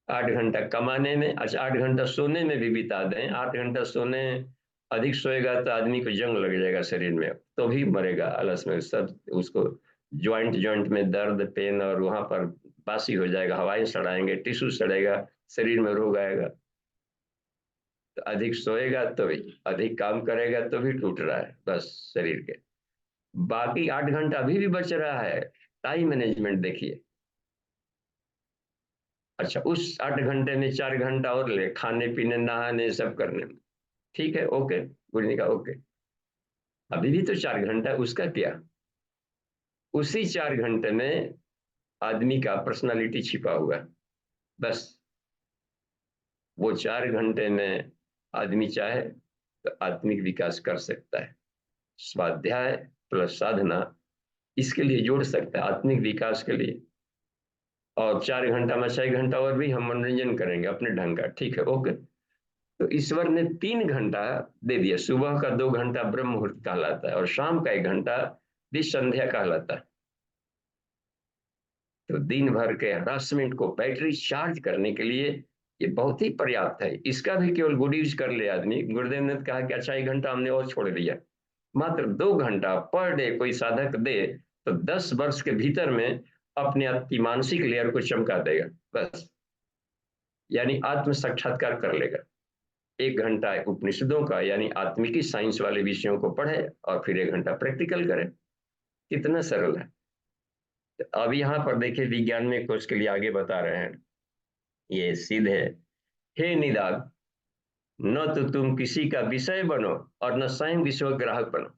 8 घंटा कमाने में, अच्छा 8 घंटा सोने में भी बिता दें, 8 घंटा सोने, अधिक सोएगा तो आदमी को जंग लग जाएगा शरीर में, तो भी मरेगा आलस में, सब उसको ज्वाइंट ज्वाइंट में दर्द पेन, और वहां पर बासी हो जाएगा, हवाएं सड़ाएंगे, टिश्यू सड़ेगा, शरीर में रोग आएगा। तो अधिक सोएगा तो भी, अधिक काम करेगा तो भी टूट रहा है बस शरीर के। बाकी 8 घंटा अभी भी बच रहा है, टाइम मैनेजमेंट देखिए। अच्छा, उस 8 घंटे में 4 घंटा और ले खाने पीने नहाने सब करने में, ठीक है, ओके, गुरने का ओके, अभी भी तो 4 घंटा, उसका क्या। उसी 4 घंटे में आदमी का पर्सनालिटी छिपा हुआ है। बस, वो 4 घंटे में आदमी चाहे तो आत्मिक विकास कर सकता है। स्वाध्याय प्लस साधना इसके लिए जोड़ सकता है, आत्मिक विकास के लिए। और 4 घंटा में 6 घंटा और भी हम मनोरंजन करेंगे अपने ढंग का, ठीक है, ओके। तो ईश्वर ने 3 घंटा दे दिया, सुबह का 2 घंटा ब्रह्म मुहूर्त कहलाता है और शाम का 1 घंटा भी संध्या कहलाता है। तो दिन भर के हरासमेंट को बैटरी चार्ज करने के लिए ये बहुत ही पर्याप्त है। इसका भी केवल गुड यूज कर ले आदमी। गुरुदेव ने कहा कि अच्छा 1 घंटा हमने और छोड़ दिया, मात्र 2 घंटा पर डे कोई साधक दे तो 10 वर्ष के भीतर में अपने आप की मानसिक लेयर को चमका देगा। बस, यानी आत्म साक्षात्कार कर लेगा। 1 घंटा उपनिषदों का यानी आत्मिकी साइंस वाले विषयों को पढ़े और फिर 1 घंटा प्रैक्टिकल करे। कितना सरल है। तो अब यहाँ पर देखिए, विज्ञान में कोर्स के लिए आगे बता रहे हैं, ये सीधे, हे निदाग, न तो तुम किसी का विषय बनो और न स्वयं विश्व ग्राहक बनो।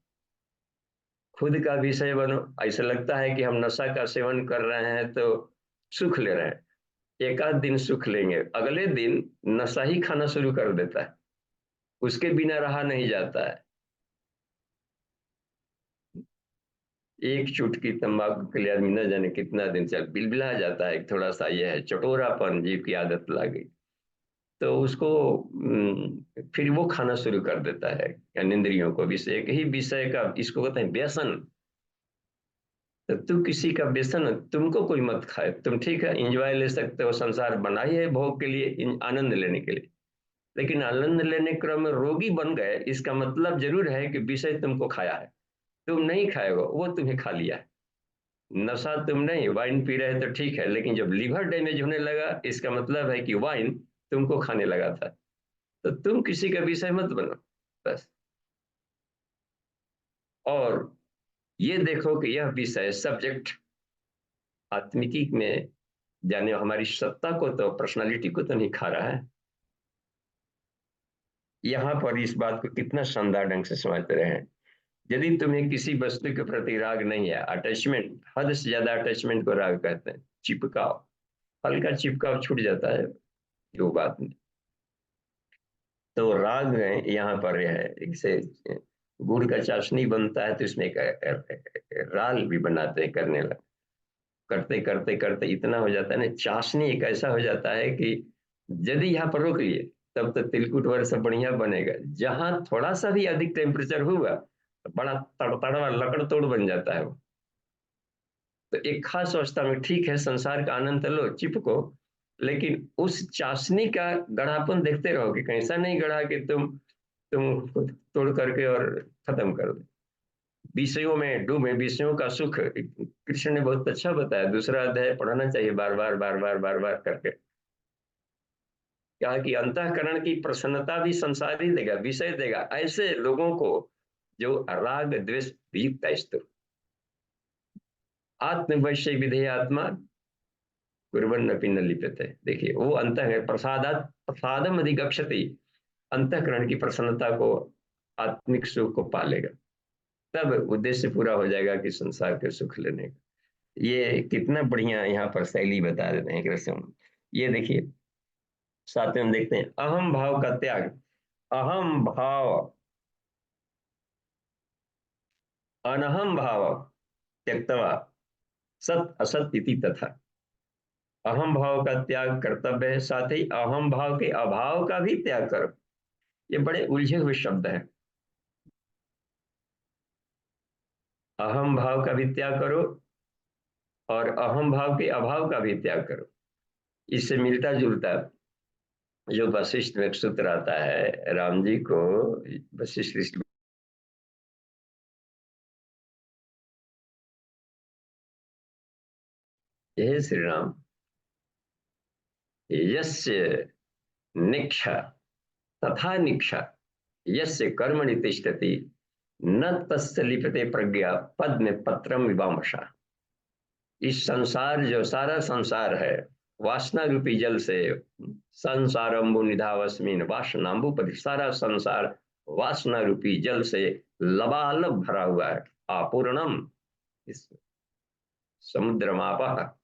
खुद का विषय बनो। ऐसा लगता है कि हम नशा का सेवन कर रहे हैं तो सुख ले रहे हैं, एक आध दिन सुख लेंगे, अगले दिन नशा ही खाना शुरू कर देता है, उसके बिना रहा नहीं जाता है। एक चुटकी तंबाकू के लिए आदमी न जाने कितना दिन चल बिलबिला जाता है, थोड़ा सा यह है चटोरापन, जीव की आदत लग गई तो उसको फिर वो खाना शुरू कर देता है इंद्रियों को विषय, एक ही विषय का, इसको कहते हैं व्यसन। तो तू किसी का व्यसन, तुमको कोई मत खाए, तुम ठीक है इंजॉय ले सकते हो, संसार बना ही है भोग के लिए, आनंद लेने के लिए, लेकिन आनंद लेने क्रम में रोगी बन गए, इसका मतलब जरूर है कि विषय तुमको खाया है, तुम नहीं खाए हो, वो तुम्हें खा लिया है। नशा तुम नहीं, वाइन पी रहे तो ठीक है, लेकिन जब लीवर डैमेज होने लगा, इसका मतलब है कि वाइन तुमको खाने लगा था। तो तुम किसी का विषय मत बनो। बस, और ये देखो कि यह विषय सब्जेक्ट आत्मिकी में जाने हमारी सत्ता को तो, पर्सनालिटी को तो नहीं खा रहा है। यहाँ पर इस बात को कितना शानदार ढंग से समझते रहे हैं। यदि तुम्हें किसी वस्तु के प्रति राग नहीं है, अटैचमेंट, हद से ज्यादा अटैचमेंट को राग कहते हैं, चिपकाव, हल्का चिपकाव छूट जाता है, जो बात नहीं। तो राग यहाँ पर है, जैसे गुड़ का चाशनी बनता है तो इसमें एक राल भी बनाते हैं, करने लगे, करते करते करते इतना हो जाता है ना, चाशनी एक ऐसा हो जाता है कि यदि यहाँ पर रोक लिए तब तो तिलकुट वर्ग सब बढ़िया बनेगा। जहां थोड़ा सा भी अधिक टेम्परेचर हुआ तो बड़ा तड़तड़ा लकड़ तोड़ बन जाता है वो। तो एक खास अवस्था में ठीक है, संसार का आनंद लो, चिपको, लेकिन उस चाशनी का गढ़ापन देखते रहो कि कैसा नहीं गढ़ा कि तुम तोड़ करके और खत्म कर दो। विषयों में डूबे, विषयों का सुख कृष्ण ने बहुत अच्छा बताया, दूसरा अध्याय पढ़ना चाहिए बार बार बार बार बार बार करके। क्या कि अंतःकरण की प्रसन्नता भी संसार ही देगा, विषय देगा ऐसे लोगों को जो राग द्वेष युक्त स्तु आत्मवश्य विधेय आत्मा कुर्वन्नपि न लिप्यते। देखिए वो अंत है प्रसादात प्रसादम अधिगच्छति, अंतःकरण की प्रसन्नता को, आत्मिक सुख को पालेगा, तब उद्देश्य पूरा हो जाएगा कि संसार के सुख लेने का। ये कितना बढ़िया यहाँ पर शैली बता देते हैं कृष्ण। ये देखिए साथ में हम देखते हैं अहम भाव का त्याग। अहम भाव अनहम भाव त्यक्तवा सत असत इति तथा। अहम भाव का त्याग कर्तव्य है, साथ ही अहम भाव के अभाव का भी त्याग करो। ये बड़े उलझे हुए शब्द हैं। अहम भाव का भी त्याग करो और अहम भाव के अभाव का भी त्याग करो। इससे मिलता जुलता जो वशिष्ठ में एक सूत्र आता है, राम जी को वशिष्ठ ऋषि, हे श्री राम, यस्य निक्षा तथा निक्षा यस्य कर्मणि तिष्ठति न तस्य लिप्यते प्रज्ञा पद्म पत्रम विवामशा। इस संसार जो सारा संसार है वासना रूपी जल से, संसारंबु निधावस्मिन वासनाम्बुपति, सारा संसार वासना रूपी जल से लबालब भरा हुआ है। आपूर्णम इस समुद्र मापा,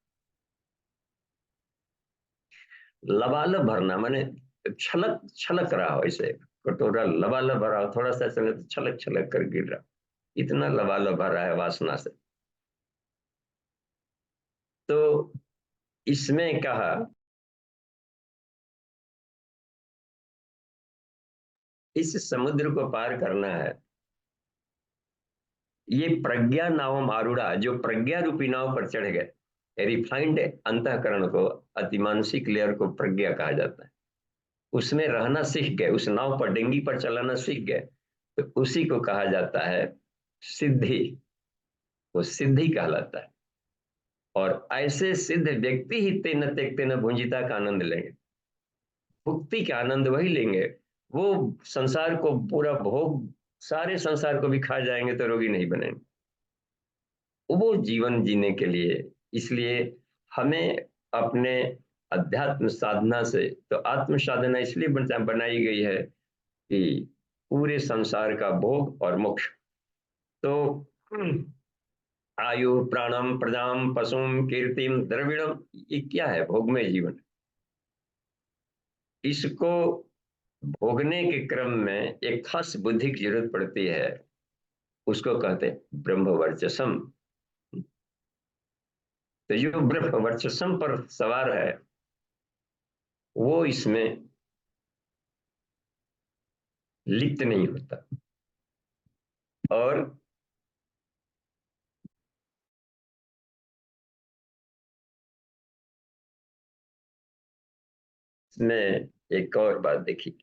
लबालब भरना माने छलक छलक रहा हो, ऐसे कटोरा लबालब भरा हो, थोड़ा सा चले तो छलक छलक कर गिर रहा, इतना लबालब भरा है वासना से। तो इसमें कहा इस समुद्र को पार करना है, ये प्रज्ञा नावम आरूढ़ा, जो प्रज्ञा रूपी नाव पर चढ़ गए, रिफाइंड अंतःकरण को, अतिमानसिक लेयर को प्रज्ञा कहा जाता है, उसमें रहना सीख गए, उस नाव पर डेंगी पर चलाना सीख गए, तो उसी को कहा जाता है सिद्धि। वो सिद्धि कहलाता है। और ऐसे सिद्ध व्यक्ति ही तेन त्यक्ते न भुंजिता का आनंद लेंगे। मुक्ति का आनंद वही लेंगे, वो संसार को पूरा भोग, सारे संसार को भी खा जाएंगे तो रोगी नहीं बनेंगे। वो जीवन जीने के लिए, इसलिए हमें अपने अध्यात्म साधना से, तो आत्म साधना इसलिए बनाई गई है कि पूरे संसार का भोग और मोक्ष। तो आयु प्राणम प्रजाम पशुम कीर्तिम द्रविणम, ये क्या है? भोगमय जीवन। इसको भोगने के क्रम में एक खास बुद्धि की जरूरत पड़ती है, उसको कहते हैं ब्रह्म वर्चसम। तो जो ब्रह्म वर्चस्व पर सवार है वो इसमें लिप्त नहीं होता। और इसमें एक और बात देखिए,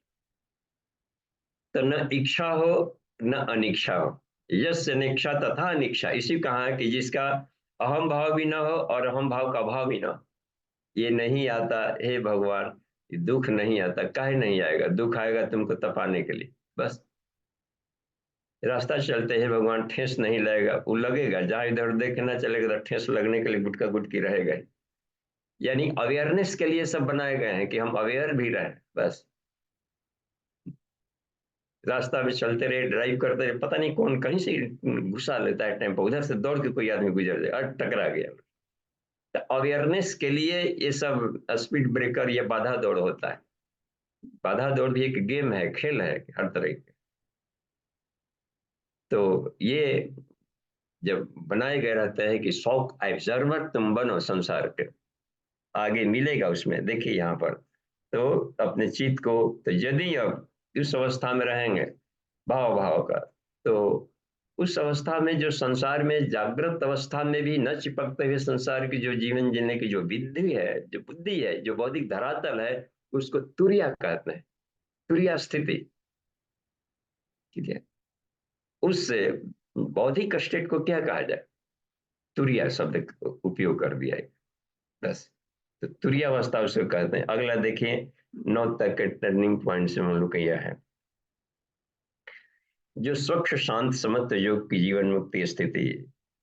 तो न इच्छा हो न अनिच्छा हो, यस्य निक्षा तथा अनिच्छा, इसी कहा है कि जिसका अहम भाव भी ना हो और अहम भाव का भाव भी ना हो। ये नहीं आता, हे भगवान, दुख नहीं आता, काहे नहीं आएगा? दुख आएगा तुमको तपाने के लिए, बस। रास्ता चलते हैं भगवान, ठेस नहीं लगेगा, वो लगेगा, जहां इधर देख के ना चलेगा तो ठेस लगने के लिए गुटका गुटकी रहेगा। यानी अवेयरनेस के लिए सब बनाए गए हैं कि हम अवेयर भी रहें, बस। रास्ता में चलते रहे, ड्राइव करते रहे, पता नहीं कौन कहीं से घुसा लेता है टेम्पो, उधर से दौड़ के कोई आदमी गुजर जाए और टकरा गया। तो अवेयरनेस के लिए ये सब स्पीड ब्रेकर, ये बाधा दौड़ होता है। बाधा दौड़ भी एक गेम है, खेल है हर तरह के। तो ये जब बनाए गए रहते हैं कि शौक ऑब्जर्वर तुम बनो संसार के, आगे मिलेगा उसमें। देखिए यहाँ पर तो अपने चित्त को, तो यदि अब इस अवस्था में रहेंगे भाव भाव का, तो उस अवस्था में जो संसार में जागृत अवस्था में भी न चिपकते हुए संसार की जो जीवन जीने की जो विधि है, जो बुद्धि है, जो बौद्धिक धरातल है, उसको तुरिया कहते हैं, तुरिया स्थिति। ठीक है, उस बौद्धिक स्टेट को क्या कहा जाए? तुरिया शब्द उपयोग कर दिया है, बस। तो तुरीय अवस्था उसको कहते हैं। अगला देखिए, 9 तक के टर्निंग पॉइंट से हम लोग यह है जो स्वच्छ शांत समत्व योग की जीवन मुक्ति स्थिति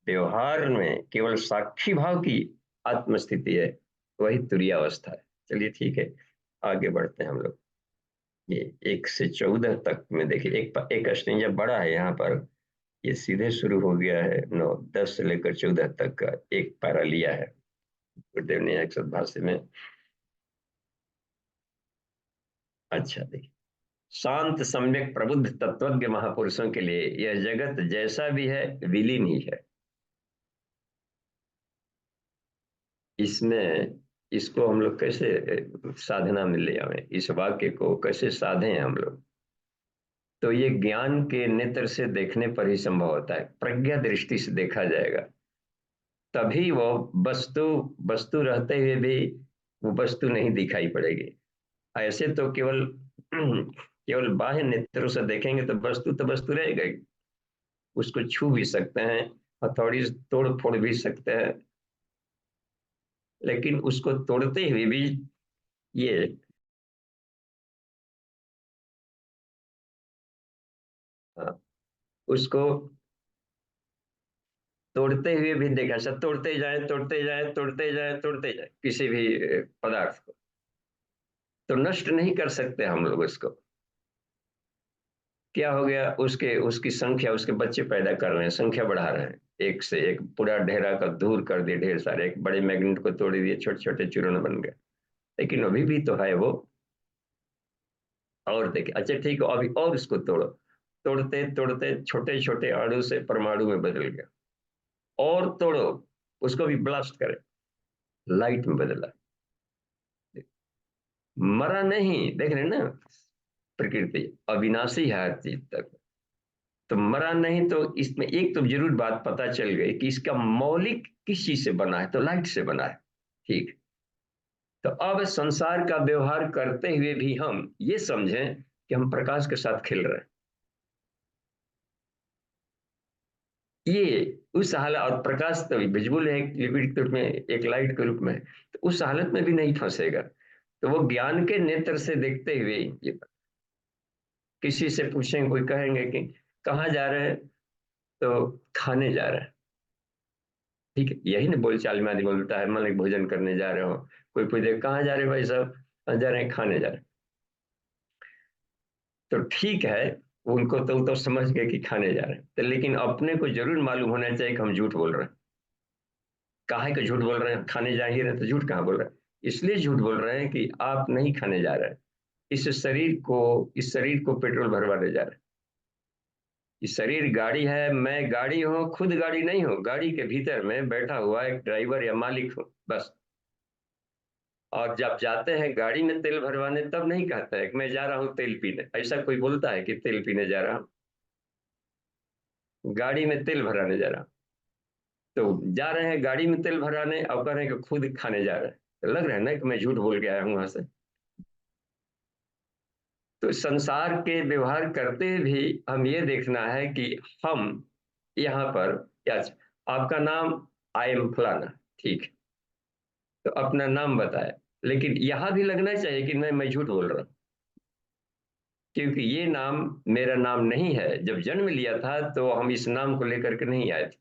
व्यवहार में केवल साक्षी भाव की आत्मस्थिति है, वही तुरीय अवस्था है। चलिए ठीक है, आगे बढ़ते हैं हम लोग। ये 1 से 14 तक में देखिए, एक अष्टभुजा बड़ा है यहाँ पर, ये सीधे शुरू हो गया है। 9 10 से लेकर 14 तक का एक पैरा लिया है गुरुदेव ने एक सद्भाष्य में। अच्छा देखिए, शांत सम्यक प्रबुद्ध तत्वज्ञ महापुरुषों के लिए यह जगत जैसा भी है विलीन ही है। इसमें इसको हम लोग कैसे साधना में ले आवे, इस वाक्य को कैसे साधें हम लोग, तो ये ज्ञान के नेत्र से देखने पर ही संभव होता है। प्रज्ञा दृष्टि से देखा जाएगा तभी वो वस्तु वस्तु रहते हुए भी वो वस्तु नहीं दिखाई पड़ेगी। ऐसे तो केवल केवल बाह्य नेत्रों से देखेंगे तो वस्तु रहेगा ही। उसको छू भी सकते हैं, हथौड़ी से तोड़ फोड़ भी सकते हैं, लेकिन उसको तोड़ते हुए भी ये हाँ, उसको तोड़ते हुए भी देखा, सब तोड़ते जाए तोड़ते जाए तोड़ते जाए तोड़ते जाए किसी भी पदार्थ को, तो नष्ट नहीं कर सकते हम लोग उसको। क्या हो गया, उसके उसकी संख्या, उसके बच्चे पैदा कर रहे हैं, संख्या बढ़ा रहे हैं, एक से एक पूरा ढेरा का दूर कर दिए, ढेर सारे, एक बड़े मैग्नेट को तोड़ दिए, छोटे छोटे चूर्ण बन गए, लेकिन अभी भी तो है वो। और देखिए, अच्छा ठीक है, अभी और उसको तोड़ो, तोड़ते तोड़ते छोटे छोटे अणु से परमाणु में बदल गया, और तोड़ो, उसको भी ब्लास्ट करे, लाइट में बदला। मरा नहीं, देख रहे हैं ना, प्रकृति अविनाशी है हर चीज तक। तो मरा नहीं, तो इसमें एक तो जरूर बात पता चल गई कि इसका मौलिक किस चीज से बना है, तो लाइट से बना है। ठीक, तो अब संसार का व्यवहार करते हुए भी हम ये समझें कि हम प्रकाश के साथ खेल रहे हैं। ये उस हालत, और प्रकाश तो विजुअल है, एक लिक्विड के रूप में, एक लाइट के रूप में, तो उस हालत में भी नहीं फंसेगा। तो वो ज्ञान के नेत्र से देखते हुए ये, किसी से पूछेंगे, कोई कहेंगे कि कहाँ जा रहे हैं, तो खाने जा रहे हैं। ठीक है, यही ना बोलचाल में आदमी बोलता है, मान लो भोजन करने जा रहे हो, कोई पूछे कहाँ जा रहे हो भाई साहब, जा रहे हैं खाने जा रहे हैं, तो ठीक है, उनको तो समझ गए कि खाने जा रहे हैं, तो लेकिन अपने को जरूर मालूम होना चाहिए कि हम झूठ बोल रहे हैं। काहे का झूठ बोल रहे हैं, खाने जा ही रहे हैं, तो झूठ कहाँ बोल रहे हैं। इसलिए झूठ बोल रहे हैं कि आप नहीं खाने जा रहे हैं, इस शरीर को पेट्रोल भरवाने जा रहे हैं। ये शरीर गाड़ी है, मैं गाड़ी हूँ, खुद गाड़ी नहीं हूँ, गाड़ी के भीतर में बैठा हुआ एक ड्राइवर या मालिक हूँ बस। और जब जाते हैं गाड़ी में तेल भरवाने, तब नहीं कहता है कि मैं जा रहा हूँ तेल पीने, ऐसा कोई बोलता है कि तेल पीने जा रहा हूँ, गाड़ी में तेल भराने जा रहा हूँ। तो जा रहे हैं गाड़ी में तेल भराने, और कह रहे हैं कि खुद खाने जा रहे हैं, तो लग रहा है ना कि मैं झूठ बोल के आया हूँ वहां से। तो संसार के व्यवहार करते भी हम ये देखना है कि हम यहाँ पर क्या, आपका नाम, आई एम फलाना, ठीक, तो अपना नाम बताया, लेकिन यहाँ भी लगना चाहिए कि नहीं, मैं झूठ बोल रहा हूँ, क्योंकि ये नाम मेरा नाम नहीं है। जब जन्म लिया था तो हम इस नाम को लेकर के नहीं आए थे।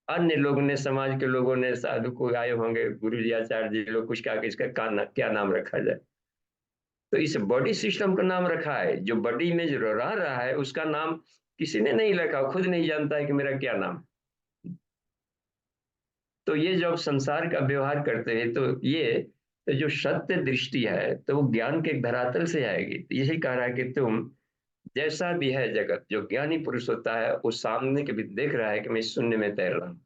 अन्य लोगों ने, समाज के लोगों ने, साधु को आए होंगे, गुरु जी आचार्य जी लोग, कुछ क्या इसका क्या नाम रखा जाए, तो इस बॉडी सिस्टम का नाम रखा है, जो बॉडी में जो रह रहा है उसका नाम किसी ने नहीं रखा, खुद नहीं जानता है कि मेरा क्या नाम। तो ये जब संसार का व्यवहार करते हैं, तो ये तो जो सत्य दृष्टि है, तो वो ज्ञान के धरातल से आएगी। तो यही कह रहा है कि तुम जैसा भी है जगत, जो ज्ञानी पुरुष होता है वो सामने के भी देख रहा है कि मैं शून्य में तैर रहा हूँ,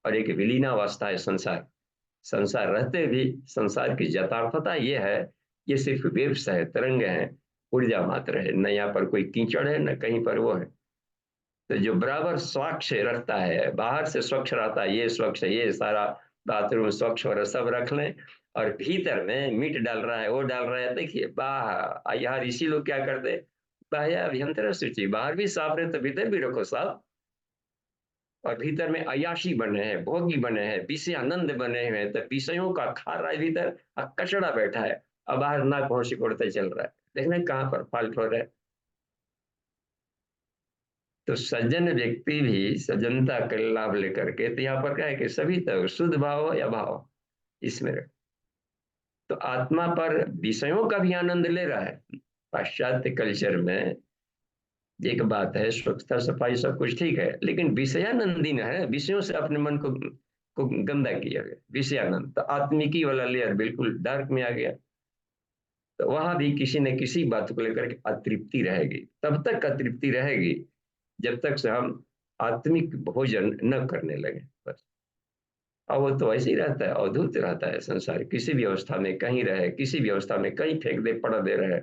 और एक विलीनावस्था है संसार। संसार रहते भी संसार की यथार्थता ये है, ये सिर्फ वेव्स है, तरंग है, ऊर्जा मात्र है, न यहाँ पर कोई कीचड़ है न कहीं पर वो है। तो जो बराबर स्वच्छ रखता है, बाहर से स्वच्छ रहता है, ये स्वच्छ है, ये सारा बाथरूम स्वच्छ और सब रख लें, और भीतर में मीट डाल रहा है, वो डाल रहा है, देखिए बाहर यार, इसी लोग क्या करते, बाह्य अभ्यंतर शुचि, बाहर भी साफ रहे तो भीतर भी रखो साफ। और भीतर में अयाशी बने हैं, भोगी बने हैं, विषय आनंद बने हुए हैं, तो विषयों का खा रहा है भीतर, और कचड़ा बैठा है, अब बाहर नाक भौं सिकोड़ते चल रहा है, देखना कहाँ पर फाल्ट हो रहा है। तो सज्जन व्यक्ति भी सज्जनता का लाभ लेकर के, तो यहाँ पर क्या है कि सभी तरह शुद्ध भाव या भाव इसमें रहे। तो आत्मा पर विषयों का भी आनंद ले रहा है। पाश्चात्य कल्चर में एक बात है, स्वच्छता सफाई सब कुछ ठीक है, लेकिन विषयानंदी न है, विषयों से अपने मन को गंदा किया गया, विषयानंद। तो आत्मिकी वाला लेयर बिल्कुल डार्क में आ गया। तो वहां भी किसी न किसी बात को लेकर के अतृप्ति रहेगी। तब तक अतृप्ति रहेगी जब तक से हम आत्मिक भोजन न करने लगे, बस। और वो तो ऐसे ही रहता है, अवधूत रहता है संसार, किसी भी अवस्था में कहीं रहे, किसी भी अवस्था में कहीं फेंक दे, पड़ा दे रहे,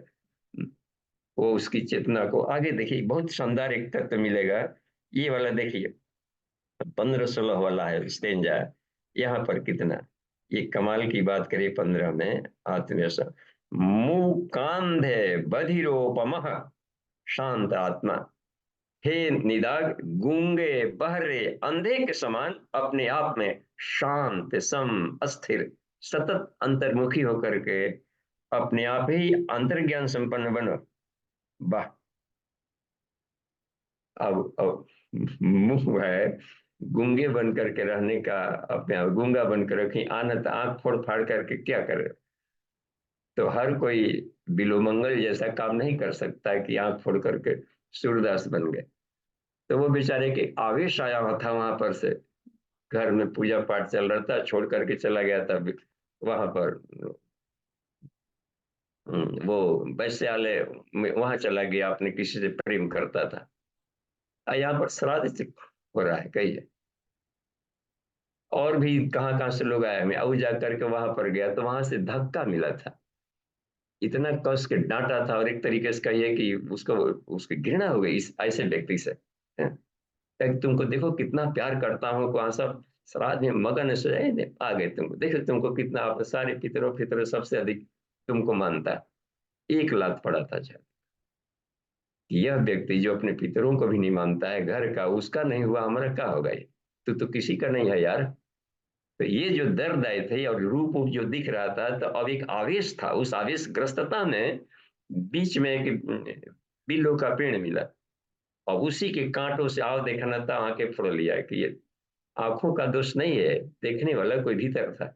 वो उसकी चेतना को आगे। देखिए बहुत शानदार एक तत्व मिलेगा, ये वाला देखिए 15-16 वाला है स्टेंजा। यहाँ पर कितना ये कमाल की बात करें 15 में, आत्मेश मुकांधे बधिरोपम शांत आत्मा, हे निदाग गूंगे बहरे अंधे के समान अपने आप में शांत सम अस्थिर सतत अंतर्मुखी होकर के अपने आप ही अंतर्ज्ञान संपन्न बनो। वाह। अब मुंह है गूंगे बन करके रहने का, अपने आप गूंगा बनकर रखी, आनत आंख फोड़ फाड़ करके क्या करे। तो हर कोई बिलोमंगल जैसा काम नहीं कर सकता कि आंख फोड़ करके सूरदास बन गए। तो वो बेचारे के आवेश आया हुआ था वहां पर से, घर में पूजा पाठ चल रहा था, छोड़ करके चला गया था वहां पर। वो वैश्यालय में वहां चला गया, अपने किसी से प्रेम करता था। यहाँ पर श्राद्ध हो रहा है कही है। और भी कहाँ कहाँ से लोग आए, मैं अब जा करके वहां पर गया तो वहां से धक्का मिला था, इतना कस के डांटा था, और एक तरीके से कहिए कि उसको उसकी घृणा हो गई इस ऐसे व्यक्ति से। हैं? तुमको देखो कितना प्यार करता हूँ, वहां सब श्राद्ध में मगन से आ गए, तुमको देखो तुमको कितना, आप सारे पितरों फितरों सबसे अधिक तुमको मानता है। एक लात पड़ा था जब, यह व्यक्ति जो अपने पितरों को भी नहीं मानता है, घर का उसका नहीं हुआ, हमारा क्या होगा ये, तू तो किसी का नहीं है यार। तो ये जो दर्द आए थे और रूप जो दिख रहा था, तो अब एक आवेश था, उस आवेश ग्रस्तता में बीच में एक बिल्लो का पेड़ मिला, और उसी के कांटों से आओ देखना था, आंखें फोड़ लिया कि ये आंखों का दोष नहीं है, देखने वाला कोई भीतर था।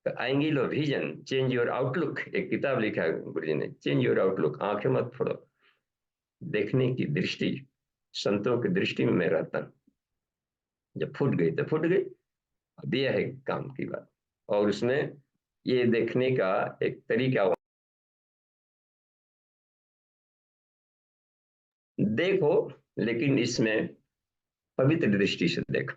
तो angle of vision change your outlook, एक किताब लिखा है गुरु जी ने, चेंज योर आउटलुक, आंखें मत फोड़ो, देखने की दृष्टि संतों की दृष्टि में मैं रहता हूं। जब फूट गई तो फूट गई, अब यह है काम की बात। और उसमें ये देखने का एक तरीका, देखो लेकिन इसमें पवित्र दृष्टि से देखो।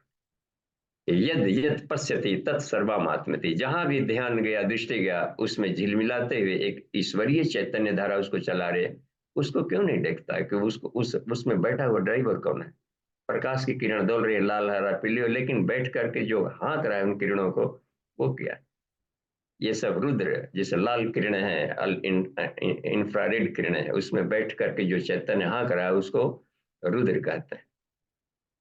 यद यद पश्यति तत्सर्वमात्मति, जहां भी ध्यान गया, दृष्टि गया, उसमें झिलमिलाते हुए एक ईश्वरीय चैतन्य धारा उसको चला रहे, उसको क्यों नहीं देखता है कि उसको उसमें बैठा हुआ ड्राइवर कौन है। प्रकाश की किरण डोल रही है, लाल हरा पीली, लेकिन बैठ करके जो हाँक रहा है उन किरणों को, वो क्या, ये सब रुद्र, जैसे लाल किरणें हैं, इंफ्रारेड किरणें हैं, उसमें बैठ करके जो चैतन्य हाँक रहा है उसको रुद्र कहते हैं।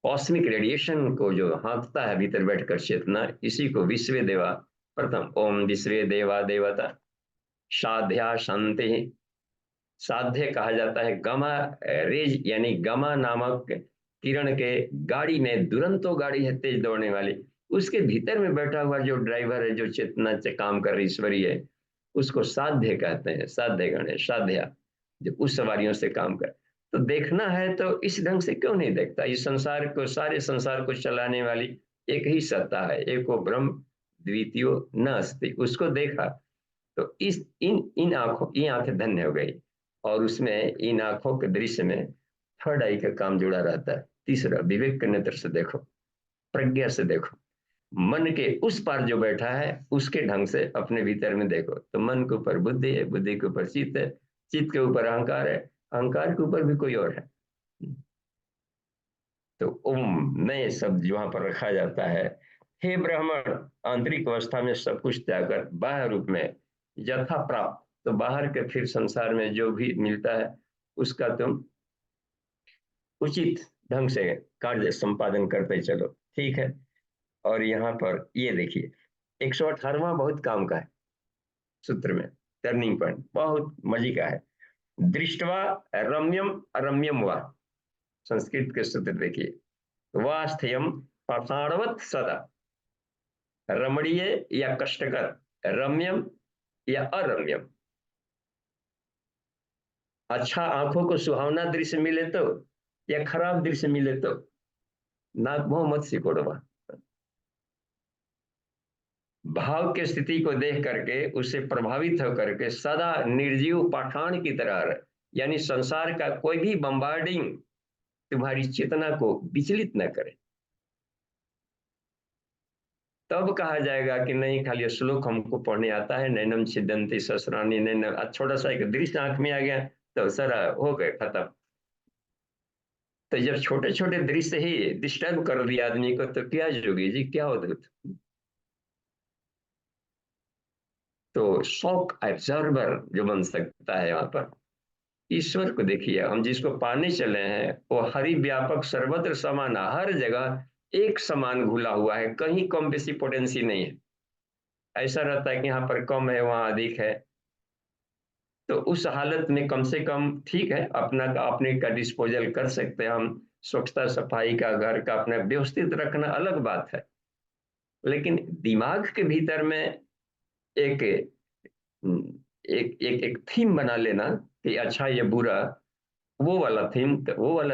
कॉस्मिक रेडिएशन को जो हाँकता है भीतर बैठकर चेतना, इसी को विश्व देवा, प्रथम ओम विश्व देवा देवता साध्या शांति, साध्य कहा जाता है गमा रेज, यानी गमा नामक किरण के गाड़ी में, दुरंतो गाड़ी है तेज दौड़ने वाली, उसके भीतर में बैठा हुआ जो ड्राइवर है, जो चेतना से काम कर रही ईश्वरी है, उसको साध्य कहते हैं, साध्य गण है, साध्या, जो उस सवारियों से काम कर। तो देखना है तो इस ढंग से क्यों नहीं देखता, इस संसार को, सारे संसार को चलाने वाली एक ही सत्ता है, एक वो ब्रह्म, द्वितीय न अस्ति, उसको देखा। तो इस इन इन आंखों, ये आंखें धन्य हो गई, और उसमें इन आंखों के दृश्य में थर्ड आई का काम जुड़ा रहता है। तीसरा विवेक के नेत्र से देखो, प्रज्ञा से देखो, मन के उस पार जो बैठा है उसके ढंग से अपने भीतर में देखो। तो मन के ऊपर बुद्धि है, बुद्धि के ऊपर चित्त है, चित्त के ऊपर अहंकार है, अहंकार के ऊपर भी कोई और है। तो ओम नए शब्द वहां पर रखा जाता है, हे ब्राह्मण, आंतरिक अवस्था में सब कुछ त्याग कर बाह्य रूप में यथा प्राप्त, तो बाहर के फिर संसार में जो भी मिलता है उसका तुम उचित ढंग से कार्य संपादन करते चलो, ठीक है। और यहाँ पर ये देखिए 118वां बहुत काम का है सूत्र में, टर्निंग पॉइंट बहुत मजे का है। दृष्टवा रम्यम अरम्यम वा, संस्कृत के सूत्र देखिए, वास्थ्यम पाषाणवत सदा, रमणीय या कष्टकर, रम्यम या अरम्यम। अच्छा आंखों को सुहावना दृश्य मिले तो, या खराब दृश्य मिले तो, नाक मुंह मत सिकोड़वा। भाव की स्थिति को देख करके उससे प्रभावित होकर के सदा निर्जीव पाषाण की तरह रहे, यानी संसार का कोई भी बम्बार्डिंग तुम्हारी चेतना को विचलित न करे। तब कहा जाएगा कि नहीं खाली श्लोक हमको पढ़ने आता है, नैनम छिदंती ससुरानी नैनम, छोटा सा एक दृश्य आंख में आ गया तो सारा हो गए खत्म। तो जब छोटे छोटे दृश्य ही डिस्टर्ब कर दिया आदमी को तो क्या जोगी जी, क्या अद्भुत। तो शॉक एब्जॉर्बर जो बन सकता है वहां पर, ईश्वर को देखिए, हम जिसको पाने चले हैं वो हरि व्यापक सर्वत्र समान, हर जगह एक समान घुला हुआ है, कहीं कम बेसी पोटेंसी नहीं है। ऐसा रहता है कि यहाँ पर कम है वहां अधिक है, तो उस हालत में कम से कम ठीक है, अपना का अपने का डिस्पोजल कर सकते हैं हम, स्वच्छता सफाई का घर का अपना व्यवस्थित रखना अलग बात है। लेकिन दिमाग के भीतर में एक एक एक एक थीम बना लेना कि अच्छा ये बुरा, वो वाला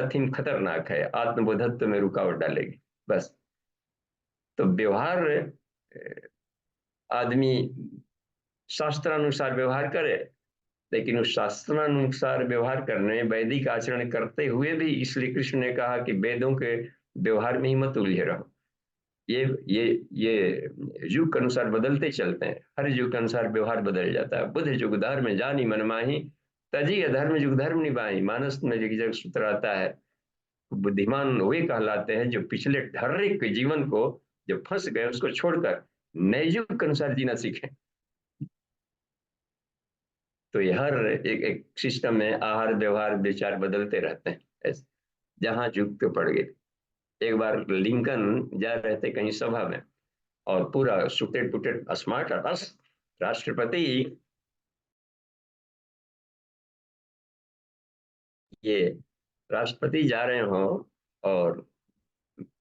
थीम खतरनाक है, आत्मबोधत्व में रुकावट डालेगी बस। तो व्यवहार आदमी शास्त्रानुसार व्यवहार करे, लेकिन उस शास्त्रानुसार व्यवहार करने, वैदिक आचरण करते हुए भी इसलिए कृष्ण ने कहा कि वेदों के व्यवहार में ही मत उलझे रहो। ये ये ये युग के अनुसार बदलते चलते हैं, हर युग के अनुसार व्यवहार बदल जाता है। बुद्ध युग धर्म जानी मन माही, तजी अधर्म युग धर्म निभाई, मानस में जग सूत्र आता है। बुद्धिमान वे कहलाते हैं जो पिछले हर एक जीवन को, जो फंस गए उसको छोड़कर नए युग के अनुसार जीना सीखें। तो ये हर एक एक सिस्टम में आहार व्यवहार विचार बदलते रहते हैं, जहां युग के पड़ गए। एक बार लिंकन जा रहे थे कहीं सभा में, और पूरा सुटेड पुटेड स्मार्ट राष्ट्रपति, ये राष्ट्रपति जा रहे हो और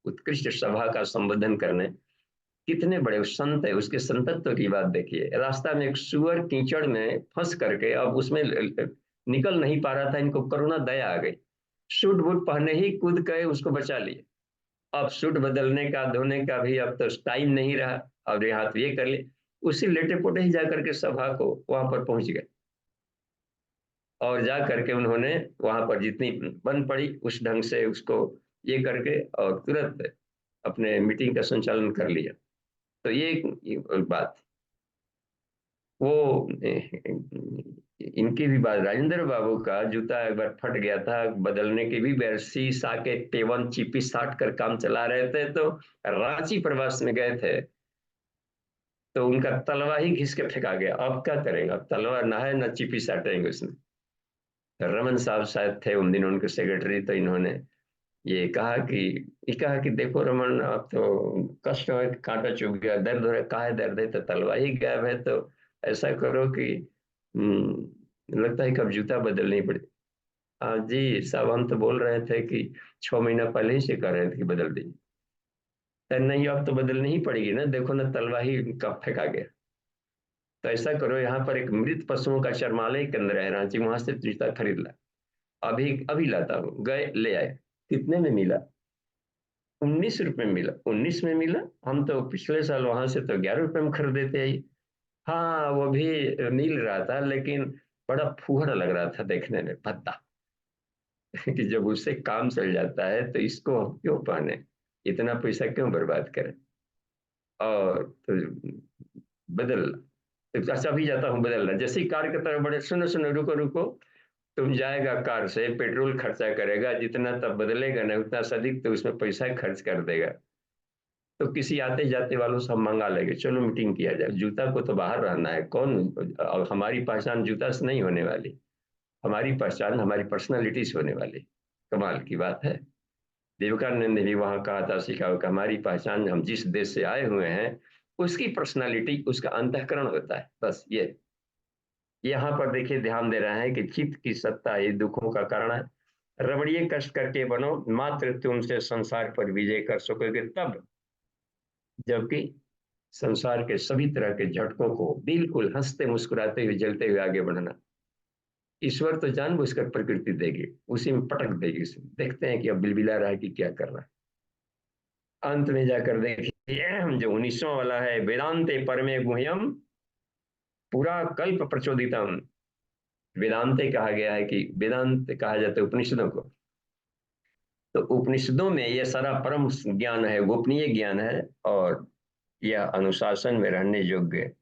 उत्कृष्ट सभा का संबोधन करने, कितने बड़े संत है, उसके संतत्व की बात देखिए। रास्ता में एक सुअर कीचड़ में फंस करके अब उसमें निकल नहीं पा रहा था, इनको करुणा दया आ गई, सूट बूट पहने ही कूद गए, उसको बचा लिए। अब सूट बदलने का धोने का भी अब तो टाइम नहीं रहा, अब ये हाथ ये कर ले, उसी लेटे पोटे ही जा करके सभा को वहां पर पहुंच गए, और जा करके उन्होंने वहां पर जितनी बन पड़ी उस ढंग से उसको ये करके और तुरंत अपने मीटिंग का संचालन कर लिया। तो ये एक बात, वो इनकी भी बात, राजेंद्र बाबू का जूता एक बार फट गया था, बदलने की भी बरसी सा के पेवन चिपी साट कर काम चला रहे थे, तो रांची प्रवास में गए थे, तो उनका तलवा ही घिस के फेंका गया। अब क्या करेंगे, अब तलवा ना है ना चिपी साटेंगे उसमें। रमन साहब शायद थे उन दिन उनके सेक्रेटरी, तो इन्होंने ये कहा कि देखो रमन, आप तो कष्ट है, कांटा चुभ गया, दर्द हो रहा है, कहा है दर्द है, तो तलवा ही गायब है, तो ऐसा करो कि लगता है कि अब जूता बदलनी पड़े। हाँ जी साहब, हम तो बोल रहे थे कि 6 महीना पहले ही से कर रहे थे कि बदल दीजिए। तो नहीं, अब तो बदलनी ही पड़ेगी ना, देखो ना तलवा ही कब फेंका गया। तो ऐसा करो, यहाँ पर एक मृत पशुओं का चरमालय केंद्र है रांची, वहां से जूता खरीद ला, अभी अभी लाता हूँ। गए ले आए, कितने में मिला? 19 रुपए में मिला। 19 में मिला, हम तो पिछले साल वहां से तो 11 रुपए में खरीदे थे। हाँ वो भी मिल रहा था, लेकिन बड़ा फुहड़ लग रहा था देखने में, भद्दा। कि जब उससे काम चल जाता है तो इसको हम क्यों पहने, इतना पैसा क्यों बर्बाद करें। और तो बदल, तो अच्छा अभी जाता हूँ बदलना, जैसे ही कार की तरफ बढ़े, सुनो सुनो रुको रुको, तुम जाएगा कार से, पेट्रोल खर्चा करेगा जितना, तब बदलेगा ना उतना से अधिक तो उसमें पैसा खर्च कर देगा। तो किसी आते जाते वालों से हम मंगा लेंगे, चलो मीटिंग किया जाए, जूता को तो बाहर रहना है, कौन, और हमारी पहचान जूता से नहीं होने वाली, हमारी पहचान हमारी पर्सनालिटी से होने वाली। कमाल की बात है। विवेकानंद ने भी वहां कहा था, सिखाओ कि हमारी पहचान, हम जिस देश से आए हुए हैं उसकी पर्सनालिटी, उसका अंतःकरण होता है, बस ये यहाँ पर देखिए ध्यान दे रहा है कि चित्त की सत्ता ये दुखों का कारण है। रबड़िए कष्ट करके बनो, मात्र तुमसे संसार पर विजय कर सकोगे तब, जबकि संसार के सभी तरह के झटकों को बिल्कुल हंसते मुस्कुराते हुए जलते हुए आगे बढ़ना। ईश्वर तो जानबूझकर प्रकृति देगी, उसी में पटक देगी, उसे देखते हैं कि अब बिलबिला रहा है कि क्या कर रहा है। अंत में जाकर देखिए जो 19वां वाला है, वेदांते परमे गुह्यम पूरा कल्प प्रचोदितम। वेदांते कहा गया है कि वेदांत कहा जाता है उपनिषदों को। तो उपनिषदों में यह सारा परम ज्ञान है, गोपनीय ज्ञान है, और यह अनुशासन में रहने योग्य।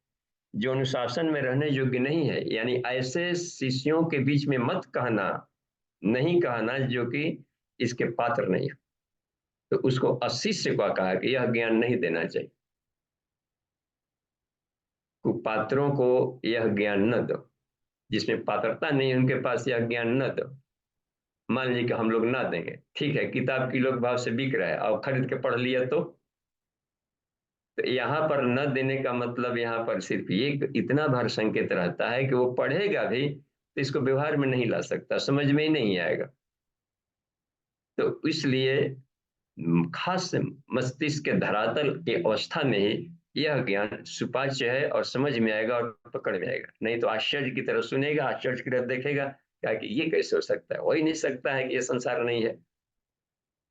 जो अनुशासन में रहने योग्य नहीं है, यानी ऐसे शिष्यों के बीच में मत कहना, नहीं कहना जो कि इसके पात्र नहीं है, तो उसको अशिष्य को कहा कि यह ज्ञान नहीं देना चाहिए। कुपात्रों को यह ज्ञान न दो, जिसमें पात्रता नहीं है उनके पास यह ज्ञान न दो। मान लीजिए कि हम लोग ना देंगे, ठीक है, किताब किलो के भाव से बिक रहा है और खरीद के पढ़ लिया, तो यहाँ पर न देने का मतलब यहाँ पर सिर्फ ये इतना भर संकेत रहता है कि वो पढ़ेगा भी तो इसको व्यवहार में नहीं ला सकता, समझ में ही नहीं आएगा। तो इसलिए खास मस्तिष्क के धरातल की अवस्था में ही यह ज्ञान सुपाच्य है और समझ में आएगा और पकड़ में आएगा। नहीं तो आश्चर्य की तरह सुनेगा, आश्चर्य की तरह देखेगा, क्या कि ये कैसे हो सकता है, हो ही नहीं सकता है कि ये संसार नहीं है,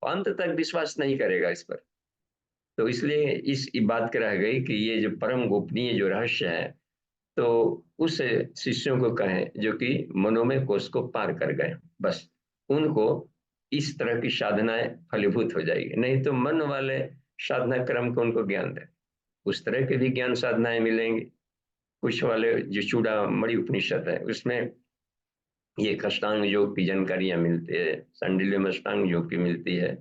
अंत तक विश्वास नहीं करेगा इस पर। तो इसलिए इस बात रह गई कि ये जो परम गोपनीय जो रहस्य है, तो उस शिष्यों को कहें जो कि मनोमय कोष को पार कर गए, बस उनको इस तरह की साधनाएं फलीभूत हो जाएगी। नहीं तो मन वाले साधना क्रम को उनको ज्ञान दे, उस तरह के भी ज्ञान साधनाएं मिलेंगी। कुछ वाले जो चूड़ामणि उपनिषद है उसमें ये अष्टांग योग की जानकारियां मिलती है, सांडिल्य में अष्टांग योग की मिलती है,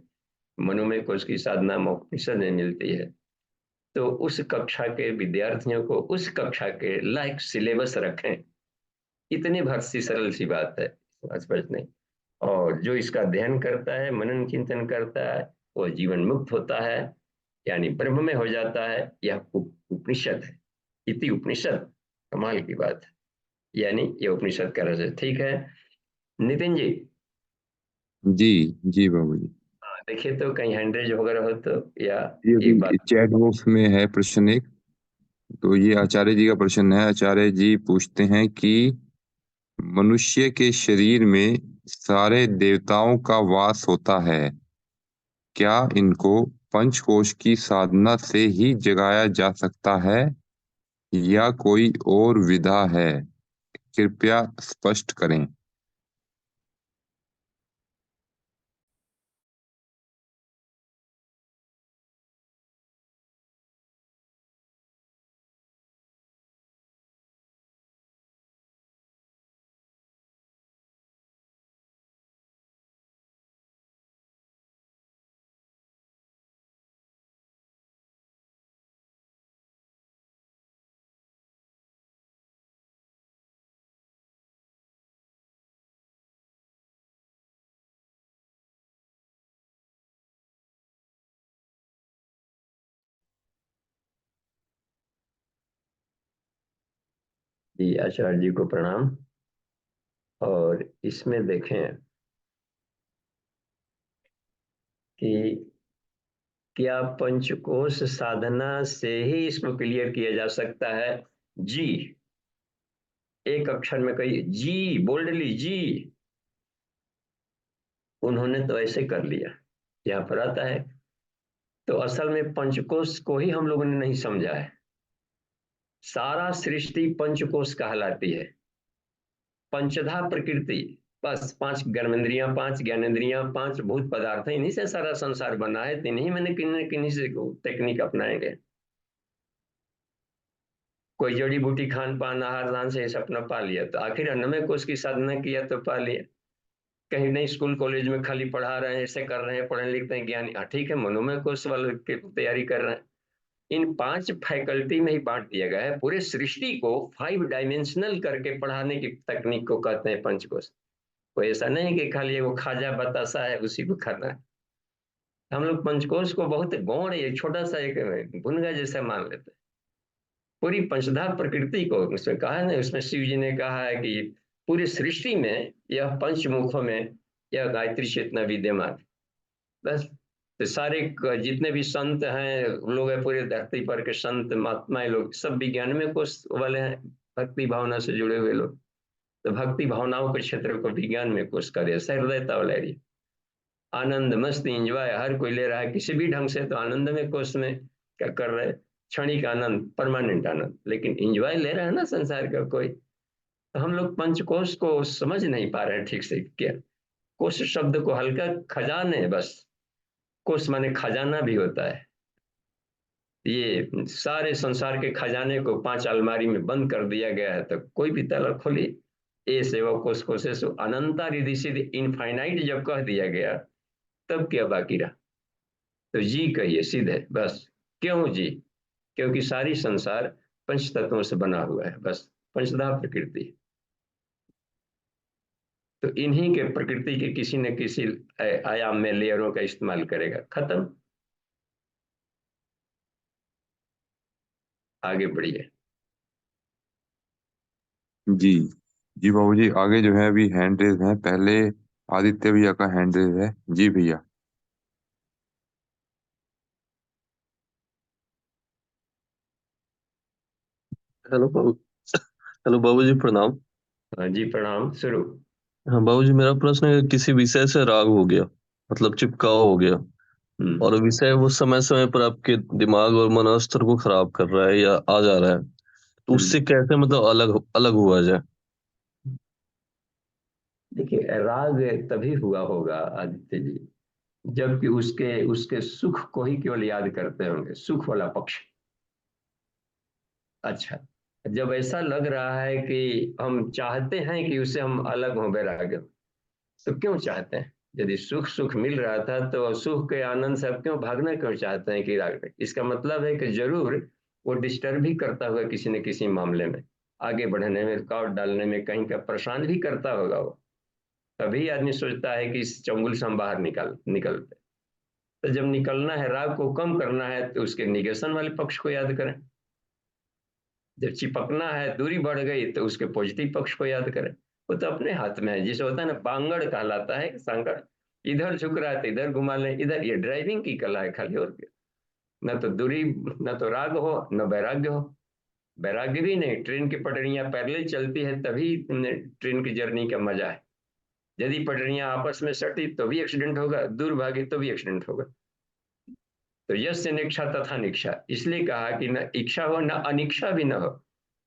मनोमय कोष की साधना उपनिषद में मिलती है। तो उस कक्षा के विद्यार्थियों को उस कक्षा के लायक सिलेबस रखें, इतनी भर सी सरल सी बात है, स्पष्ट नहीं। और जो इसका अध्ययन करता है, मनन चिंतन करता है, वो जीवन मुक्त होता है, यानी ब्रह्म में हो जाता है। यह उपनिषद है, इति उपनिषद, कमाल की बात है। यानी ये उपनिषद का रस है। ठीक है नितिन जी। जी जी बाबू जी। हाँ, देखिए तो कहीं हैंडरेज वगैरह हो तो, या ये एक बात। अभी चैट बॉक्स में है प्रश्न एक। तो ये आचार्य जी का प्रश्न है। आचार्य जी पूछते हैं कि मनुष्य के शरीर में सारे देवताओं का वास होता है, क्या इनको पंचकोश की साधना से ही जगाया जा सकता है या कोई और विधा है? कृपया स्पष्ट करें। जी आचार्य जी को प्रणाम। और इसमें देखें कि क्या पंचकोश साधना से ही इसको क्लियर किया जा सकता है? जी, एक अक्षर में कही जी, बोल्डली जी, उन्होंने तो ऐसे कर लिया, यहाँ पर आता है। तो असल में पंचकोश को ही हम लोगों ने नहीं समझा है। सारा सृष्टि पंचकोश कहलाती है, पंचधा प्रकृति, बस पांच कर्मेंद्रियां, पांच ज्ञानेंद्रियां, पांच भूत पदार्थ हैं, इन्हीं से सारा संसार बना है। तो इन्हीं मैंने किन्हीं किन्हीं से टेक्निक अपनाएंगे। कोई जड़ी बूटी खान पान आहार दान से सपना पा लिया, तो आखिर अन्नमय कोश की साधना किया तो पा लिया। कहीं नहीं स्कूल कॉलेज में खाली पढ़ा रहे हैं, ऐसे कर रहे हैं, पढ़े लिखते हैं ज्ञानी, हाँ ठीक है, मनोमय कोश वाले की तैयारी कर रहे हैं। इन पांच फैकल्टी में ही बांट दिया गया है। पूरे सृष्टि को 5 डायमेंशनल करके पढ़ाने की तकनीक को कहते हैं पंचकोश। कोई ऐसा नहीं कि खाली वो खाजा बतासा है उसी को खाना है। हम लोग पंचकोश को बहुत गौण, ये छोटा सा एक भुनगा जैसा मान लेते हैं। पूरी पंचधा प्रकृति को उसमें कहा है ना, उसमें शिव जी ने कहा है कि पूरी सृष्टि में यह पंचमुखों में यह गायत्री चेतना विद्यमान। बस तो सारे जितने भी संत हैं लोग हैं पूरे धरती पर के संत महात्माएं लोग सब विज्ञान में कोष वाले हैं, भक्ति भावना से जुड़े हुए लोग। तो भक्ति भावनाओं के क्षेत्र को विज्ञान में कोष करे, सहृदयता वाला एरिया, आनंद मस्ती इंजॉय हर कोई ले रहा है किसी भी ढंग से, तो आनंद में कोष में क्या कर रहे हैं, क्षणिक आनंद परमानेंट आनंद, लेकिन इंजॉय ले रहा है ना संसार का कोई। तो हम लोग पंचकोश को समझ नहीं पा रहे हैं ठीक से। क्या कोश शब्द को हल्का, खजाने बस, कोश माने खजाना भी होता है। ये सारे संसार के खजाने को 5 अलमारी में बंद कर दिया गया है, तो कोई भी ताला खोली ए सेवा कोश कोशेषु अनंता रिधि सिद्धि इनफाइनाइट जब कह दिया गया तब क्या बाकी रहा। तो जी कहिए सीधे बस। क्यों जी? क्योंकि सारी संसार पंच तत्वों से बना हुआ है, बस पंचधा प्रकृति। तो इन्हीं के प्रकृति के किसी न किसी आयाम में लेयरों का इस्तेमाल करेगा, खत्म। आगे बढ़िए। जी जी बाबू जी, आगे जो है अभी हैंड रेज है, पहले आदित्य भैया का हैंड रेज है। जी भैया। हेलो बाबू। हेलो बाबू जी, प्रणाम। हाँ जी प्रणाम, शुरू। हाँ बाबू जी, मेरा प्रश्न है कि किसी विषय से राग हो गया, मतलब चिपकाव हो गया, और विषय वो समय समय पर आपके दिमाग और मनोस्तर को खराब कर रहा है या आ जा रहा है, तो उससे कैसे मतलब अलग अलग हुआ जाए? देखिए राग तभी हुआ होगा आदित्य जी, जबकि उसके उसके सुख को ही केवल याद करते होंगे, सुख वाला पक्ष। अच्छा, जब ऐसा लग रहा है कि हम चाहते हैं कि उससे हम अलग हों वैराग्य, तो क्यों चाहते हैं? यदि सुख सुख मिल रहा था तो सुख के आनंद से अब क्यों भागना क्यों चाहते हैं कि राग? इसका मतलब है कि जरूर वो डिस्टर्ब भी करता होगा किसी न किसी मामले में, आगे बढ़ने में रुकावट डालने में, कहीं का परेशान भी करता होगा वो। तभी आदमी सोचता है कि इस चंगुल से हम बाहर निकलते। तो जब निकलना है, राग को कम करना है, तो उसके निगेशन वाले पक्ष को याद करें। जब चिपकना है, दूरी बढ़ गई, तो उसके पॉजिटिव पक्ष को याद करें। वो तो अपने हाथ में है, जिसे होता है ना पांगड़ कहलाता है, सांगड़। इधर झुक रहा है तो इधर घुमा ले, इधर, ये ड्राइविंग की कला है खाली, और क्या। न तो दूरी, न तो राग हो, न वैराग्य हो। वैराग्य भी नहीं, ट्रेन की पटरियां पैरेलल चलती है तभी ट्रेन की जर्नी का मजा है। यदि पटरियां आपस में सटी तो भी एक्सीडेंट होगा, दूर भागी तो भी एक्सीडेंट होगा। तो यस्य निक्षा तथा निक्षा, इसलिए कहा कि न इच्छा हो न अनिच्छा भी न हो।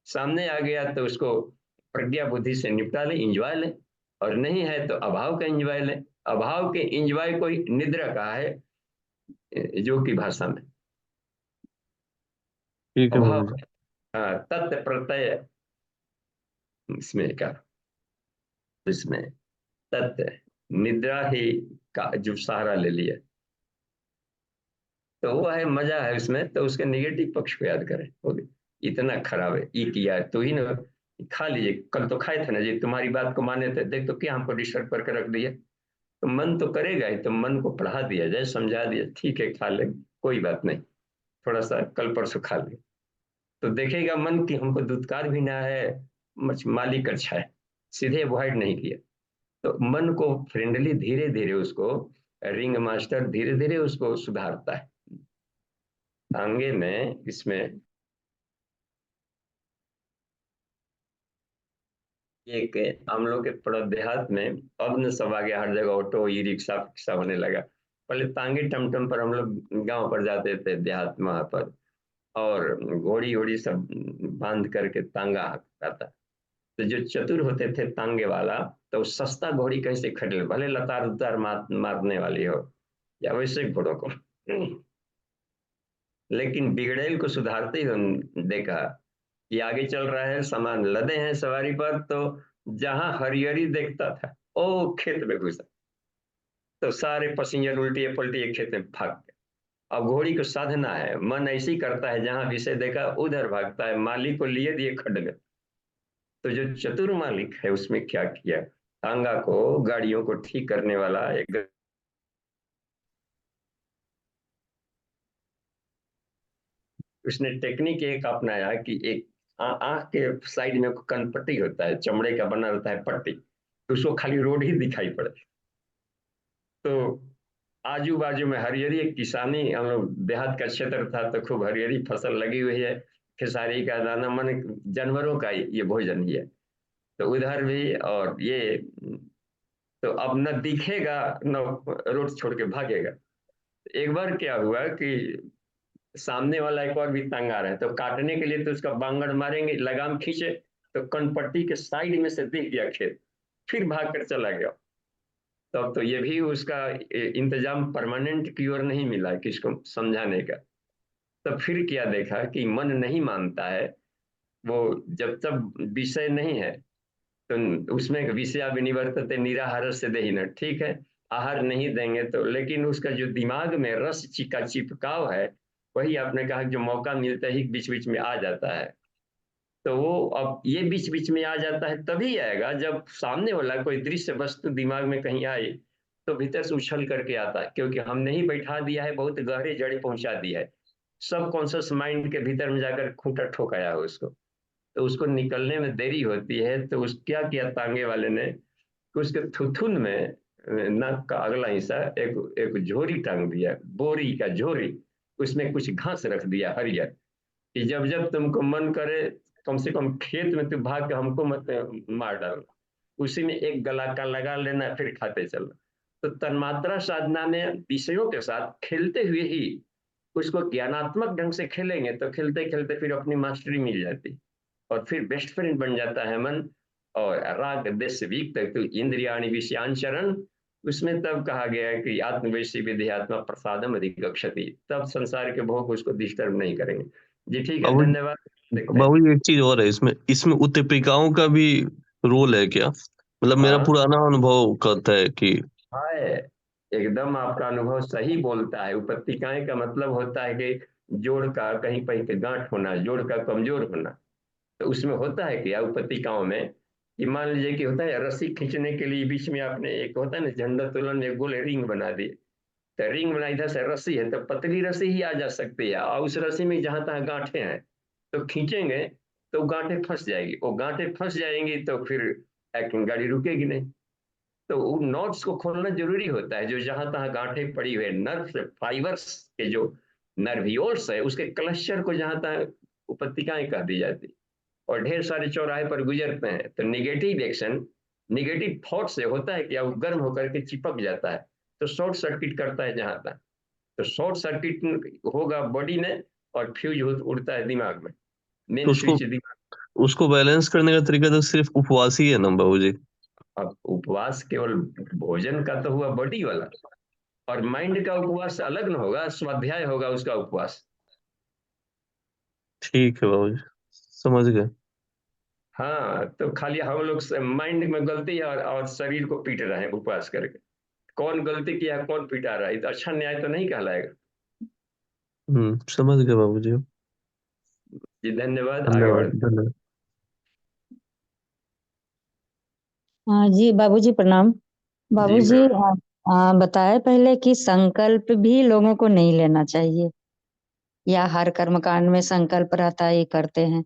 सामने आ गया तो उसको प्रज्ञा बुद्धि से निपटा ले, इंजॉय ले, और नहीं है तो अभाव का इंजॉय ले। अभाव के इंजॉय को निद्रा कहा है योग की भाषा में। ठीक है अभाव, बाबू जी। हाँ, तत् प्रत्यय इसमें का, इसमें तत् निद्रा ही का जो सहारा ले लिया, तो वो है मजा है उसमें। तो उसके निगेटिव पक्ष को याद करें, हो गया। इतना खराब है, ये किया है तो ही ना, खा लीजिए, कल तो खाए थे ना जी, तुम्हारी बात को माने थे, देख तो क्या हमको डिस्टर्ब करके रख दिया। तो मन तो करेगा ही, तो मन को पढ़ा दिया जाए, समझा दिया, ठीक है खा ले, कोई बात नहीं, थोड़ा सा कल परसों खा ले। तो देखेगा मन कि हमको दुत्कार भी ना है, मालिक अच्छा है, सीधे अवॉइड नहीं किया। तो मन को फ्रेंडली धीरे धीरे उसको, रिंग मास्टर धीरे धीरे उसको सुधारता है। आगे में इसमें एक, हम लोग के थोड़ा देहात में अब न सब आ गया, हर जगह ऑटो ई रिक्शा फिक्सा होने लगा। पहले तांगे टमटम पर हम लोग गांव पर जाते थे, देहात में वहां पर, और घोड़ी घोड़ी सब बांध करके तांगा हाँकता था। तो जो चतुर होते थे तांगे वाला, तो वो सस्ता घोड़ी कैसे खरीद ले, भले लतार उतार मारने वाली हो, या वैसे घोड़ों को, लेकिन बिगड़ैल को सुधारते ही हम देखा कि आगे चल रहा है, सामान लदे हैं सवारी पर, तो जहां हरियरी देखता था ओ खेत में घुसा, तो सारे पैसेंजर उल्टी पलटी एक खेत में भाग गए। अब घोड़ी को साधना है, मन ऐसी करता है, जहां विषय देखा उधर भागता है, मालिक को लिए दिए खड में। तो जो चतुर मालिक है उसमें क्या किया, टांगा को, गाड़ियों को ठीक करने वाला एक, उसने टेक्निक एक अपनाया कि एक आंख के साइड में कनपट्टी होता है, चमड़े का बना रहता है पट्टी, तो उसको खाली रोड ही दिखाई पड़ती, तो आजू बाजू में हरियरी, एक किसानी, हम लोग देहात का क्षेत्र था तो खूब हरियरी फसल लगी हुई है, खेसारी का दाना, मन जानवरों का ये भोजन ही है। तो उधर भी, और ये तो अब न दिखेगा न रोड छोड़ के भागेगा। एक बार क्या हुआ कि सामने वाला एक और भी तंग आ रहा है, तो काटने के लिए तो उसका बांगड़ मारेंगे, लगाम खींचे तो कनपट्टी के साइड में से दिख गया खेत, फिर भाग कर चला गया। तो अब तो ये भी उसका इंतजाम परमानेंट की ओर नहीं मिला किसको समझाने का। तब फिर क्या देखा कि मन नहीं मानता है, वो जब तक विषय नहीं है तो उसमें विषया विनिवर्तते निराहार से देहिन, ठीक है, आहार नहीं देंगे तो, लेकिन उसका जो दिमाग में रस का चिपकाव है, वही आपने कहा जो मौका मिलता ही बीच बीच में आ जाता है। तो वो अब ये बीच बीच में आ जाता है तभी आएगा जब सामने वाला कोई दृश्य वस्तु दिमाग में कहीं आए, तो भीतर से उछल करके आता है, क्योंकि हमने ही बैठा दिया है, बहुत गहरे जड़े पहुंचा दिया है, सब कॉन्शियस माइंड के भीतर में जाकर खूंटा ठोकाया है उसको। तो उसको निकलने में देरी होती है, तो उस क्या किया तांगे वाले ने कि उसके थुथुन में नाक का अगला हिस्सा एक एक झोरी टांग दिया, बोरी का झोरी, उसमें कुछ घास रख दिया हरियर, कि जब जब तुमको मन करे कम से कम खेत में तू भाग के हमको मत मार डालना, उसी में एक गला का लगा लेना, फिर खाते चलना। तो तन्मात्रा साधना में विषयों के साथ खेलते हुए ही उसको ज्ञानात्मक ढंग से खेलेंगे तो खेलते खेलते फिर अपनी मास्टरी मिल जाती, और फिर बेस्ट फ्रेंड बन जाता है मन। और राग देश वीक तक तो इंद्रियाणि विषयांचरण, उसमें तब कहा गया है कि आत्मवैसी विधेयात्मा प्रसादम अधिगच्छति, तब संसार के भोग उसको डिस्टर्ब नहीं करेंगे। जी ठीक है, बाबू धन्यवाद। देखते हैं। बाबू एक चीज और है इसमें इसमें उत्प्रेरिकाओं का भी रोल है क्या? मतलब मेरा हाँ पुराना अनुभव कहता है कि है, एकदम आपका अनुभव सही बोलता है। उपत्तिकाएं का मतलब होता है कि जोड़ का कहीं कहीं के गांठ होना, जोड़ का कमजोर होना। तो उसमें होता है क्या उपत्तिकाओं में, कि मान लीजिए कि होता है रस्सी खींचने के लिए बीच में आपने एक होता है ना झंडा तोलन में गोल रिंग बना दी, तो रिंग बना, इधर से रस्सी है तो पतली रस्सी ही आ जा सकती है, और उस रस्सी में जहां तहां गांठे हैं तो खींचेंगे तो गांठे फंस जाएगी, वो गांठे फंस जाएंगी तो फिर गाड़ी रुकेगी नहीं। तो उन नॉट्स को खोलना जरूरी होता है, जो जहां तहां गांठे पड़ी हुई नर्व फाइबर्स के जो नर्वियोल्स है, उसके क्लस्टर को जहां तहां उपत्तिकाएं कह दी जाती। और ढेर सारे चौराहे पर गुजरते हैं तो निगेटिव एक्शन, निगेटिव थॉट से होता है कि वो गर्म होकर के चिपक जाता है, तो शॉर्ट सर्किट करता है जहां तक। तो शॉर्ट सर्किट होगा बॉडी में, और फ्यूज उड़ता है दिमाग में, तो मेन स्विच दिमाग। उसको बैलेंस करने का तरीका तो सिर्फ उपवास ही है ना बाबू जी? अब उपवास केवल भोजन का तो हुआ बॉडी वाला, और माइंड का उपवास अलग न होगा, स्वाध्याय होगा उसका उपवास। ठीक है बाबू जी, समझ गए। हाँ, तो खाली हम लोग माइंड में गलती है और शरीर को पीट रहे हैं उपवास करके। कौन गलती किया है, कौन पीटा रहा है, तो अच्छा न्याय तो नहीं कहलाएगा। समझ गए बाबू जी। जी धन्यवाद, आगे धन्यवाद बढ़ते हैं। धन्यवाद। हाँ जी बाबूजी प्रणाम। जी बाबूजी बताए पहले कि संकल्प भी लोगों को नहीं लेना चाहिए, या हर कर्मकांड में संकल्प रहता है, ये करते हैं।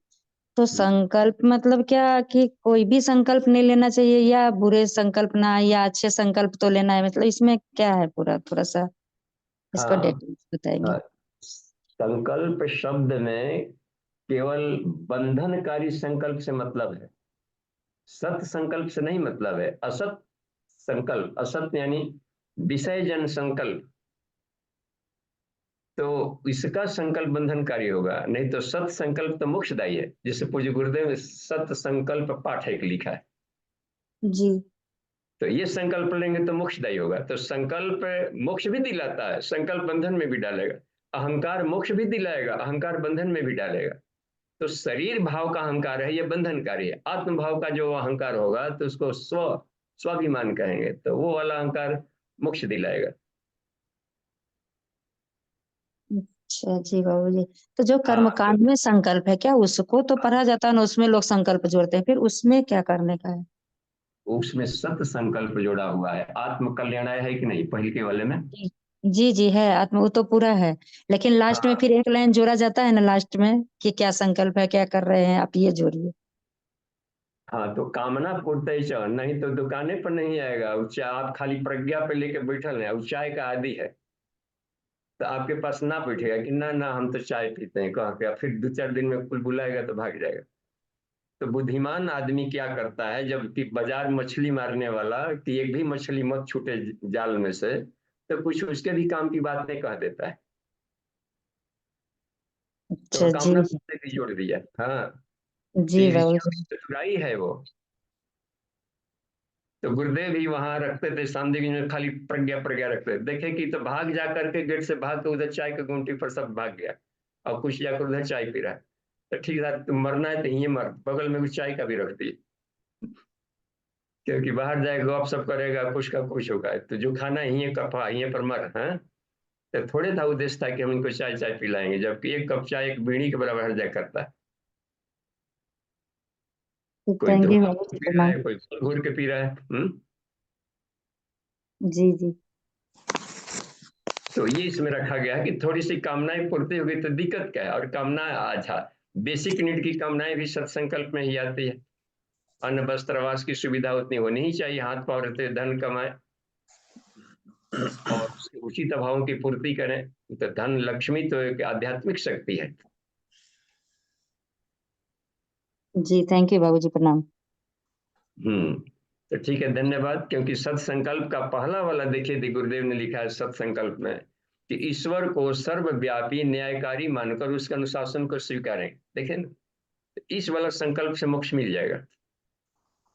तो संकल्प मतलब क्या कि कोई भी संकल्प नहीं लेना चाहिए, या बुरे संकल्प ना, या अच्छे संकल्प तो लेना है, मतलब इसमें क्या है पूरा थोड़ा सा इसका हाँ डिटेल्स बताएंगे? हाँ, संकल्प शब्द में केवल बंधनकारी संकल्प से मतलब है, सत संकल्प से नहीं मतलब है। असत संकल्प, असत यानी विषय जन संकल्प, तो इसका संकल्प बंधनकारी होगा, नहीं तो सत संकल्प तो मोक्षदायी है, जिसे पूज्य गुरुदेव ने सत संकल्प पाठ एक लिखा है। जी। तो ये संकल्प लेंगे तो मोक्षदायी होगा। तो संकल्प मोक्ष भी दिलाता है, संकल्प बंधन में भी डालेगा। अहंकार मोक्ष भी दिलाएगा, अहंकार बंधन में भी डालेगा। तो शरीर भाव का अहंकार है, ये बंधनकारी है। आत्म भाव का जो अहंकार होगा तो उसको स्वाभिमान कहेंगे, तो वो वाला अहंकार मोक्ष दिलाएगा। अच्छा जी बाबूजी, तो जो हाँ, तो कर्मकांड में संकल्प है, क्या उसको तो पढ़ा जाता है ना, उसमें लोग संकल्प जोड़ते हैं, फिर उसमें क्या करने का है? उसमें सत संकल्प जोड़ा हुआ है। आत्म कल्याण है कि नहीं पहले के वाले में। जी जी जी है आत्मा, वो तो पूरा है, लेकिन लास्ट में हाँ फिर एक लाइन जोड़ा जाता है ना लास्ट में, कि क्या संकल्प है, क्या कर रहे हैं आप, ये जोड़िए। हाँ, तो कामना पूर्ति च, नहीं तो दुकाने पर नहीं आएगा। आप खाली प्रज्ञा पे लेके बैठल है, चाय का आदि है, तो आपके पास ना बैठेगा कि ना ना हम तो चाय पीते हैं कह के, फिर 2-4 दिन में कुल बुलाएगा तो भाग जाएगा। तो बुद्धिमान आदमी क्या करता है, जब कि बाजार मछली मारने वाला कि एक भी मछली मत छूटे जाल में से, तो कुछ उसके भी काम की बातें कह देता है। तो अच्छा जी। कामना से भी जोड़ दिया। हाँ, तो जी ये ऋषियों बाबूजी। की चतुराई है वो। तो गुरुदेव भी वहां रखते थे शांति में, खाली प्रज्ञा प्रज्ञा रखते थे। देखे कि तो भाग जा करके गेट से भाग के उधर चाय की गुमटी पर सब भाग गया, और कुछ जाकर उधर चाय पी रहा है। तो ठीक है, तुम मरना है तो ये मर, बगल में कुछ चाय का भी रख दी, क्योंकि बाहर जाएगा गप सब करेगा, कुछ का कुछ होगा, तो जो खाना है यहीं कपा यहीं पर मर। हाँ, तो थोड़े था उद्देश्य था कि हम इनको चाय चाय पिलाएंगे, जबकि एक कप चाय एक बीड़ी के बराबर हर जगह करता है। कोई थैंक तो यू बाबूजी, पी रहा प्रणाम। है, कोई घूर के पी रहा है। जी जी। तो ये इसमें रखा गया है कि थोड़ी सी कामनाएं पूर्ति होगी तो दिक्कत क्या है। और कामना, अच्छा, बेसिक नीड की कामनाएं भी सत्संकल्प में ही आती है। अन्न वस्त्र आवास की सुविधा उतनी होनी ही चाहिए, हाथ पांव रहते धन कमाए और उसके उचित अभावों की पूर्ति करें। तो धन लक्ष्मी तो एक आध्यात्मिक शक्ति है। जी थैंक यू बाबूजी, प्रणाम। तो ठीक है, धन्यवाद। क्योंकि सत्संकल्प का पहला वाला देखिए, गुरुदेव ने लिखा है सत्संकल्प में कि ईश्वर को सर्वव्यापी न्यायकारी मानकर उसके अनुशासन को स्वीकारें। देखें ना, इस वाला संकल्प से मोक्ष मिल जाएगा।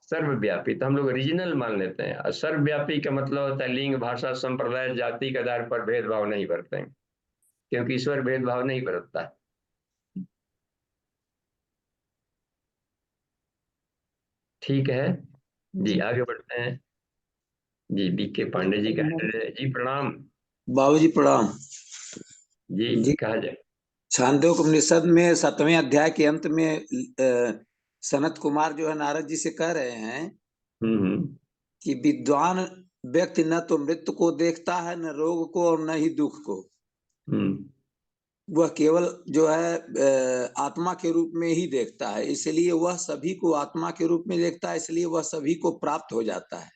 सर्वव्यापी तो हम लोग रीजनल मान लेते हैं, और सर्वव्यापी का मतलब होता है लिंग भाषा संप्रदाय जाति के आधार पर भेदभाव नहीं बरते हैं, क्योंकि ईश्वर भेदभाव नहीं बरतता है। ठीक है जी, जी आगे बढ़ते हैं। जी, बीके पांडे जी का जी प्रणाम। बाबूजी प्रणाम जी जी। कहा जाए। छांदोग्य उपनिषद में 7वें अध्याय के अंत में सनत कुमार जो है नारद जी से कह रहे हैं हम्म कि विद्वान व्यक्ति न तो मृत्यु को देखता है, न रोग को, और न ही दुख को। हम्म वह केवल जो है आत्मा के रूप में ही देखता है, इसलिए वह सभी को आत्मा के रूप में देखता है, इसलिए वह सभी को प्राप्त हो जाता है।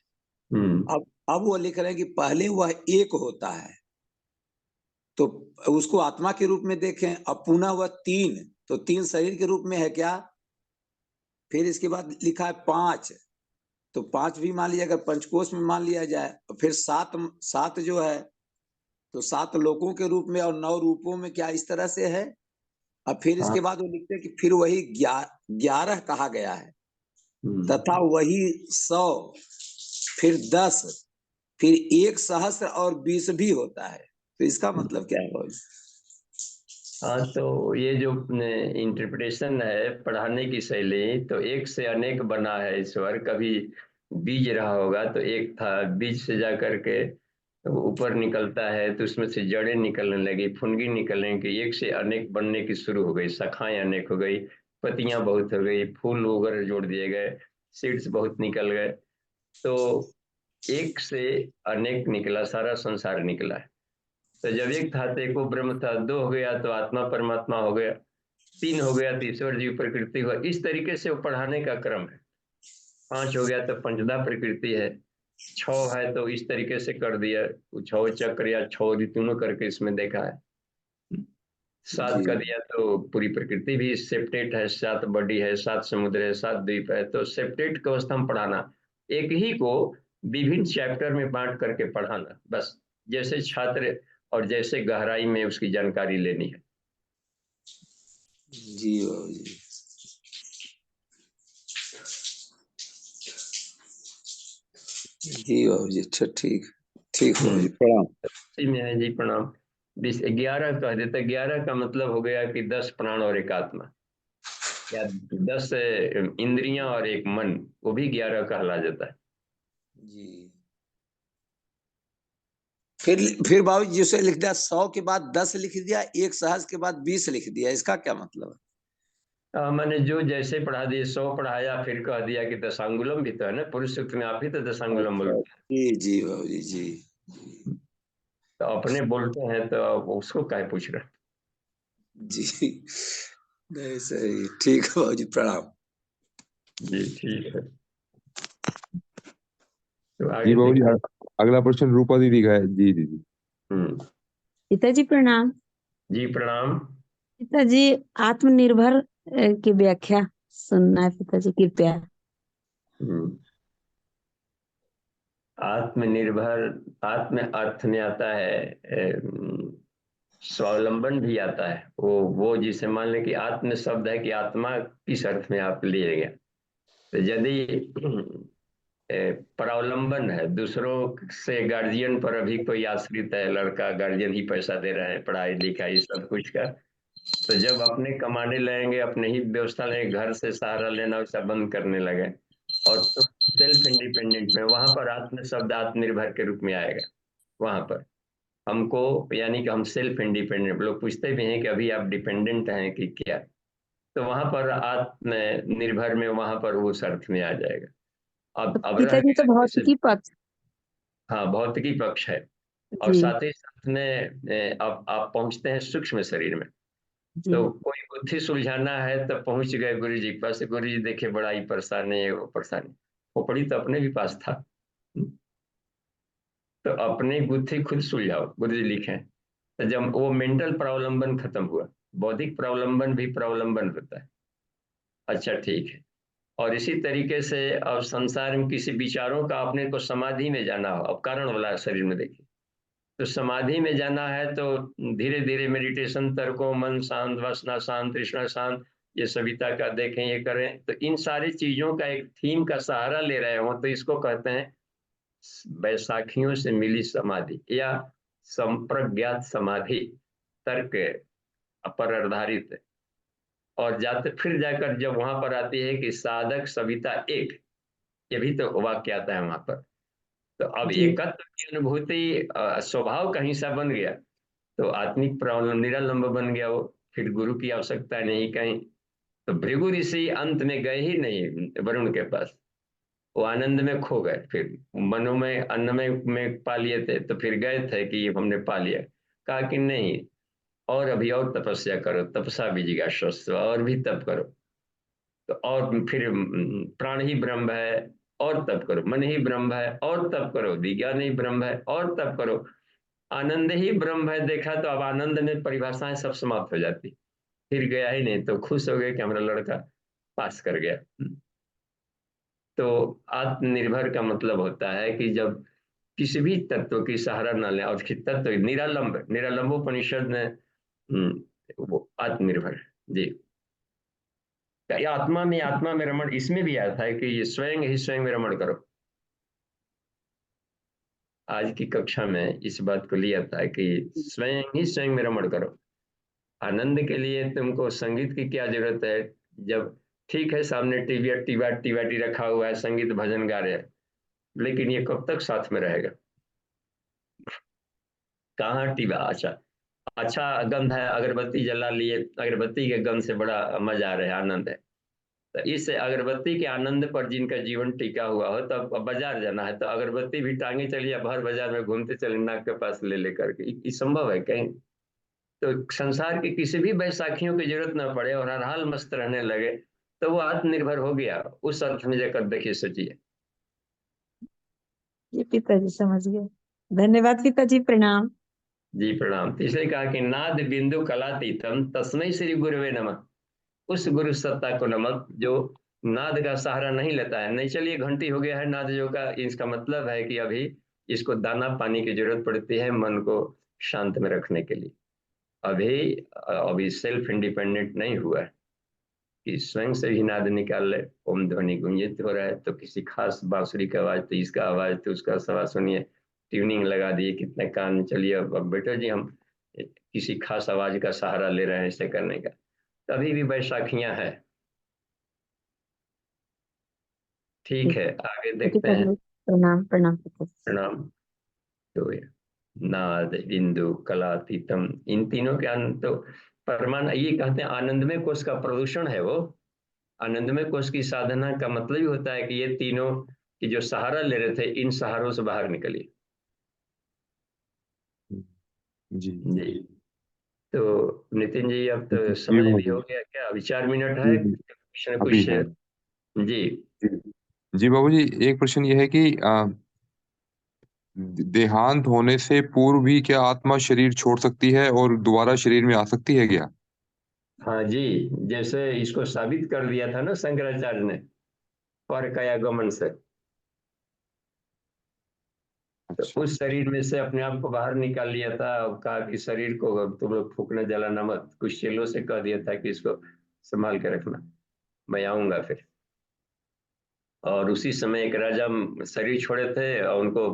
हम्म अब वो लिख रहे हैं कि पहले वह एक होता है, तो उसको आत्मा के रूप में देखें। अब पुनः वह तीन, तो तीन शरीर के रूप में है क्या। फिर इसके बाद लिखा है पांच, तो पांच भी मान लिया, अगर पंचकोश में मान लिया जाए। फिर सात, सात जो है तो सात लोकों के रूप में, और 9 रूपों में, क्या इस तरह से है। अब फिर हाँ, इसके बाद वो लिखते हैं कि फिर वही 11 कहा गया है, तथा हम्म वही 100, फिर 10, फिर 1 सहस्र और 20 भी होता है। तो इसका मतलब क्या है भाई। हाँ, तो ये जो इंटरप्रिटेशन है पढ़ाने की शैली, तो एक से अनेक बना है ईश्वर। कभी बीज रहा होगा तो एक था, बीज से जा करके तो ऊपर निकलता है, तो उसमें से जड़ें निकलने लगी, फुनगी निकलने की, एक से अनेक बनने की शुरू हो गई, शाखाएं अनेक हो गई, पत्तियां बहुत हो गई, फूल वगैरह जोड़ दिए गए, सीड्स बहुत निकल गए। तो एक से अनेक निकला, सारा संसार निकला है। तो जब एक था तो एको ब्रह्म था, दो हो गया तो आत्मा परमात्मा हो गया, तीन हो गया तो ईश्वर जीव प्रकृति हुआ। इस तरीके से वो पढ़ाने का क्रम है। पांच हो गया तो पंचदा प्रकृति है, छह है तो इस तरीके से कर दिया, छह चक्र या छह ऋतुओं करके इसमें देखा है। सात जी का दिया तो पूरी प्रकृति भी सेप्टेट है, 7 बॉडी है, 7 समुद्र है, 7 द्वीप है। तो सेप्टेट को अवस्था में पढ़ाना, एक ही को विभिन्न चैप्टर में बांट करके पढ़ाना, बस जैसे छात्र और जैसे गहराई में उसकी जानकारी लेनी है। जी बाबू जी। जी बाबू जी, अच्छा ठीक, ठीक बाबू जी, प्रणाम। इसी में है जी प्रणाम। 11 कह देते, 11 का मतलब हो गया कि 10 प्राण और एक आत्मा, या 10 इंद्रियां और एक मन, वो भी 11 कहला जाता है। जी फिर बाबू जी जिसे लिख दिया 100 के बाद 10 लिख दिया, 1 सहस्र के बाद 20 लिख दिया, इसका क्या मतलब है। मैंने जो जैसे पढ़ा दिए, 100 पढ़ाया, फिर कह दिया कि दशांगुलम भी तो है ना, पुरुष सूक्त में आप ही तो दशांगुलम अच्छा बोलते जी, जी बाबू जी, जी हैं। तो अपने बोलते हैं तो उसको काहे पूछ रहे हैं। जी। नहीं सही, ठीक है बाबू जी, प्रणाम। जी ठीक है, तो जी आगे बाबू जी, देखिए। अगला प्रश्न रूपा दीदी का है। जी दीदी। पिताजी प्रणाम। जी प्रणाम। पिताजी आत्मनिर्भर की व्याख्या सुनना है पिताजी कृपया। हम्म, आत्मनिर्भर, आत्म अर्थ में आता है स्वावलंबन भी आता है। वो जिसे मान लें कि आत्म शब्द है कि आत्मा किस अर्थ में आप लिए गया, तो यदि परावलंबन है, दूसरों से गार्जियन पर अभी कोई आश्रित है, लड़का गार्जियन ही पैसा दे रहे हैं पढ़ाई लिखाई सब कुछ का, तो जब अपने कमाने लगेंगे, अपने ही व्यवस्था लेंगे, घर से सहारा लेना वैसा बंद करने लगे और तो सेल्फ इंडिपेंडेंट में, वहां पर आत्म शब्द आत्मनिर्भर के रूप में आएगा। वहां पर हमको, यानी कि हम सेल्फ इंडिपेंडेंट, लोग पूछते भी हैं कि अभी आप डिपेंडेंट हैं कि क्या, तो वहां पर आत्मनिर्भर में वहां पर वो अर्थ में आ जाएगा। अब रह पिताजी तो गया जैसे, भौतिकी पक्ष। हाँ भौतिकी पक्ष है, और जी साथ ही साथ में अब आप पहुंचते हैं सूक्ष्म शरीर में। जी तो कोई बुद्धि सुलझाना है तो पहुंच गए गुरु जी के पास, गुरु जी देखे बड़ा ही परेशानी है, वो परेशानी खोपड़ी तो अपने भी पास था। तो अपनी बुद्धि खुद सुलझाओ, गुरु जी लिखे। तो जब वो मेंटल प्रावलंबन खत्म हुआ, बौद्धिक प्रावलंबन भी प्रावलंबन होता है। अच्छा ठीक है। और इसी तरीके से अब संसार में किसी विचारों का अपने को समाधि में जाना हो, अब कारण वाला शरीर में देखिए, तो समाधि में जाना है तो धीरे धीरे मेडिटेशन, तर्कों, मन शांत, वासना शांत, तृष्णा शांत, ये सविता का देखें, ये करें, तो इन सारी चीजों का एक थीम का सहारा ले रहे हो तो इसको कहते हैं बैसाखियों से मिली समाधि या संप्रज्ञात समाधि, तर्क पर आधारित। और जाते फिर जाकर जब वहां पर आती है कि साधक सविता एक, ये भी तो वाक्य आता है वहां पर। तो अब जी एकत्व की अनुभूति स्वभाव का हिस्सा बन गया, तो आत्मिक प्रॉब्लम निरालंब बन गया वो, फिर गुरु की आवश्यकता नहीं कहीं। तो भृगु ऋषि अंत में गए ही नहीं वरुण के पास, वो आनंद में खो गए, फिर मनो में अन्नमय में पा लिए थे, तो फिर गए थे कि हमने पा लिया, कहा कि नहीं, और अभी और तपस्या करो, तपसा भी जिज्ञासा, और भी तप करो। तो और फिर प्राण ही ब्रह्म है और तप करो, मन ही ब्रह्म है और तप करो, विज्ञान ही ब्रह्म है और तप करो, आनंद ही ब्रह्म है, देखा तो अब आनंद में परिभाषाएं सब समाप्त हो जाती। फिर गया ही नहीं, तो खुश हो गए कि हमारा लड़का पास कर गया। तो आत्मनिर्भर का मतलब होता है कि जब किसी भी तत्व की सहारा न ले, और तत्व निरालंब, निरालंबोपनिषद में वो आत्मनिर्भर। जी, ये आत्मा में रमण, इसमें भी आता है कि ये स्वयं ही स्वयं में रमण करो। आज की कक्षा में इस बात को लिया था कि स्वयं ही स्वयं में रमण करो। आनंद के लिए तुमको संगीत की क्या जरूरत है, जब ठीक है सामने टीवी टीवा टीवाटी रखा हुआ है, संगीत भजन गा रहे हैं, लेकिन ये कब तक साथ में रहेगा? कहाँ टीवा, अच्छा अच्छा गंध है, अगरबत्ती जला लिए, अगरबत्ती के गंध से बड़ा मजा आ रहा है, आनंद है। तो इस अगरबत्ती के आनंद पर जिनका जीवन टिका हुआ हो, तो अब बाजार जाना है तो अगरबत्ती भी टांगे चलिए, भर बाजार में घूमते चले नाक के पास ले लेकर के, ये संभव है कहीं? तो संसार की किसी भी बैसाखियों की जरूरत ना पड़े और हर हाल मस्त रहने लगे, तो वो आत्मनिर्भर हो गया, उस अर्थ में जाकर देखिए, सोचिए। ये पिताजी समझ गए। धन्यवाद पिताजी प्रणाम। जी प्रणाम। तो इसलिए कहा कि नाद बिंदु कलातीतम तस्मै श्री गुरुवे नमः, उस गुरु सत्ता को नमक जो नाद का सहारा नहीं लेता है। नहीं, चलिए घंटी हो गया है नाद जो का, इसका मतलब है कि अभी इसको दाना पानी की जरूरत पड़ती है मन को शांत में रखने के लिए। अभी अभी सेल्फ इंडिपेंडेंट नहीं हुआ है कि स्वयं से ही नाद निकाल ले। ओम ध्वनि गुंजित हो रहा है तो किसी खास बांसुरी की आवाज, तो इसका आवाज तो उसका आवाज सुनिए, ट्यूनिंग लगा दिए कितने कान, चलिए अब बेटा जी हम किसी खास आवाज का सहारा ले रहे हैं इसे करने का। तभी भी बैसाखियां हैं। ठीक ठीक है, आगे है देखते हैं। पिताजी प्रणाम प्रणाम पिताजी। प्रणाम। तो ये नाद बिंदु कलातीतम, इन तीनों के अंत तो परमान, ये कहते हैं आनंदमय कोश का प्रदूषण है वो। आनंदमय कोश की साधना का मतलब ही होता है कि ये तीनों की जो सहारा ले रहे थे, इन सहारों से बाहर निकलिए। जी जी। तो नितिन जी अब तो जी समय भी बाबू हो जी। गया क्या, अभी 4 मिनट है, जी जी, कुछ न अभी कुछ है। जी जी बाबू जी, एक प्रश्न ये है कि देहांत होने से पूर्व भी क्या आत्मा शरीर छोड़ सकती है और दोबारा शरीर में आ सकती है क्या? हाँ जी, जैसे इसको साबित कर दिया था ना शंकराचार्य ने पर कायागमन से। तो अच्छा। उस शरीर में से अपने आप को बाहर निकाल लिया था और कहा कि शरीर को अब तुम लोग फूकना जलाना मत। कुछ चेलों से कह दिया था कि इसको संभाल के रखना, मैं आऊंगा फिर। और उसी समय एक राजा शरीर छोड़े थे और उनको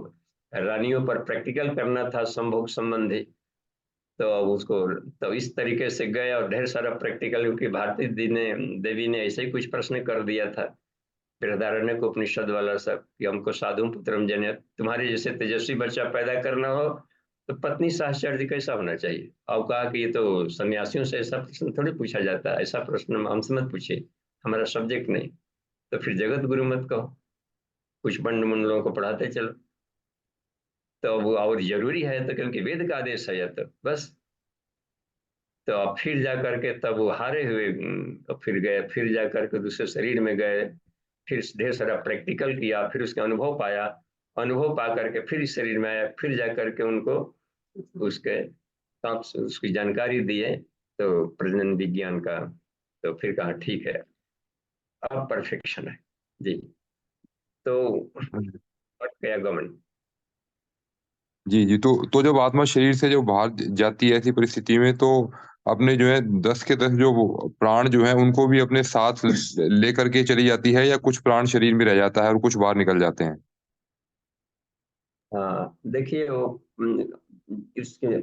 रानियों पर प्रैक्टिकल करना था संभोग संबंधी। तो अब उसको तो इस तरीके से गए और ढेर सारा प्रैक्टिकल, क्योंकि भारती देवी ने ऐसे ही कुछ प्रश्न कर दिया था बृहदारण्यक उपनिषद वाला सब कि हमको साधु पुत्रम जनयत, तुम्हारे जैसे तेजस्वी बच्चा पैदा करना हो तो पत्नी साहचर्य कैसा होना चाहिए। और कहा कि ये तो सन्यासियों से ऐसा प्रश्न थोड़ी पूछा जाता है, ऐसा प्रश्न हमसे मत पूछिए, हमारा सब्जेक्ट नहीं। तो फिर जगत गुरु मत कहो, कुछ बंड मंडलों को पढ़ाते चलो। तो वो और जरूरी है तो, क्योंकि वेद का आदेश है, या तो बस। तो अब फिर जा करके तब वो हारे हुए तो फिर गए, फिर जा करके दूसरे शरीर में गए, फिर ढेर सारा प्रैक्टिकल किया, फिर उसके अनुभव पाया, अनुभव पा करके फिर इस शरीर में आया, फिर जा करके उनको उसके उसकी जानकारी दिए तो प्रजनन विज्ञान का। तो फिर कहा ठीक है, अब परफेक्शन है जी। तो गया गमन। जी जी, तो जब आत्मा शरीर से जो बाहर जाती है ऐसी परिस्थिति में, तो अपने जो है 10 के 10 जो वो प्राण जो है उनको भी अपने साथ लेकर के चली जाती है, या कुछ प्राण शरीर में रह जाता है और कुछ बाहर निकल जाते हैं? हाँ देखिए, वो इसके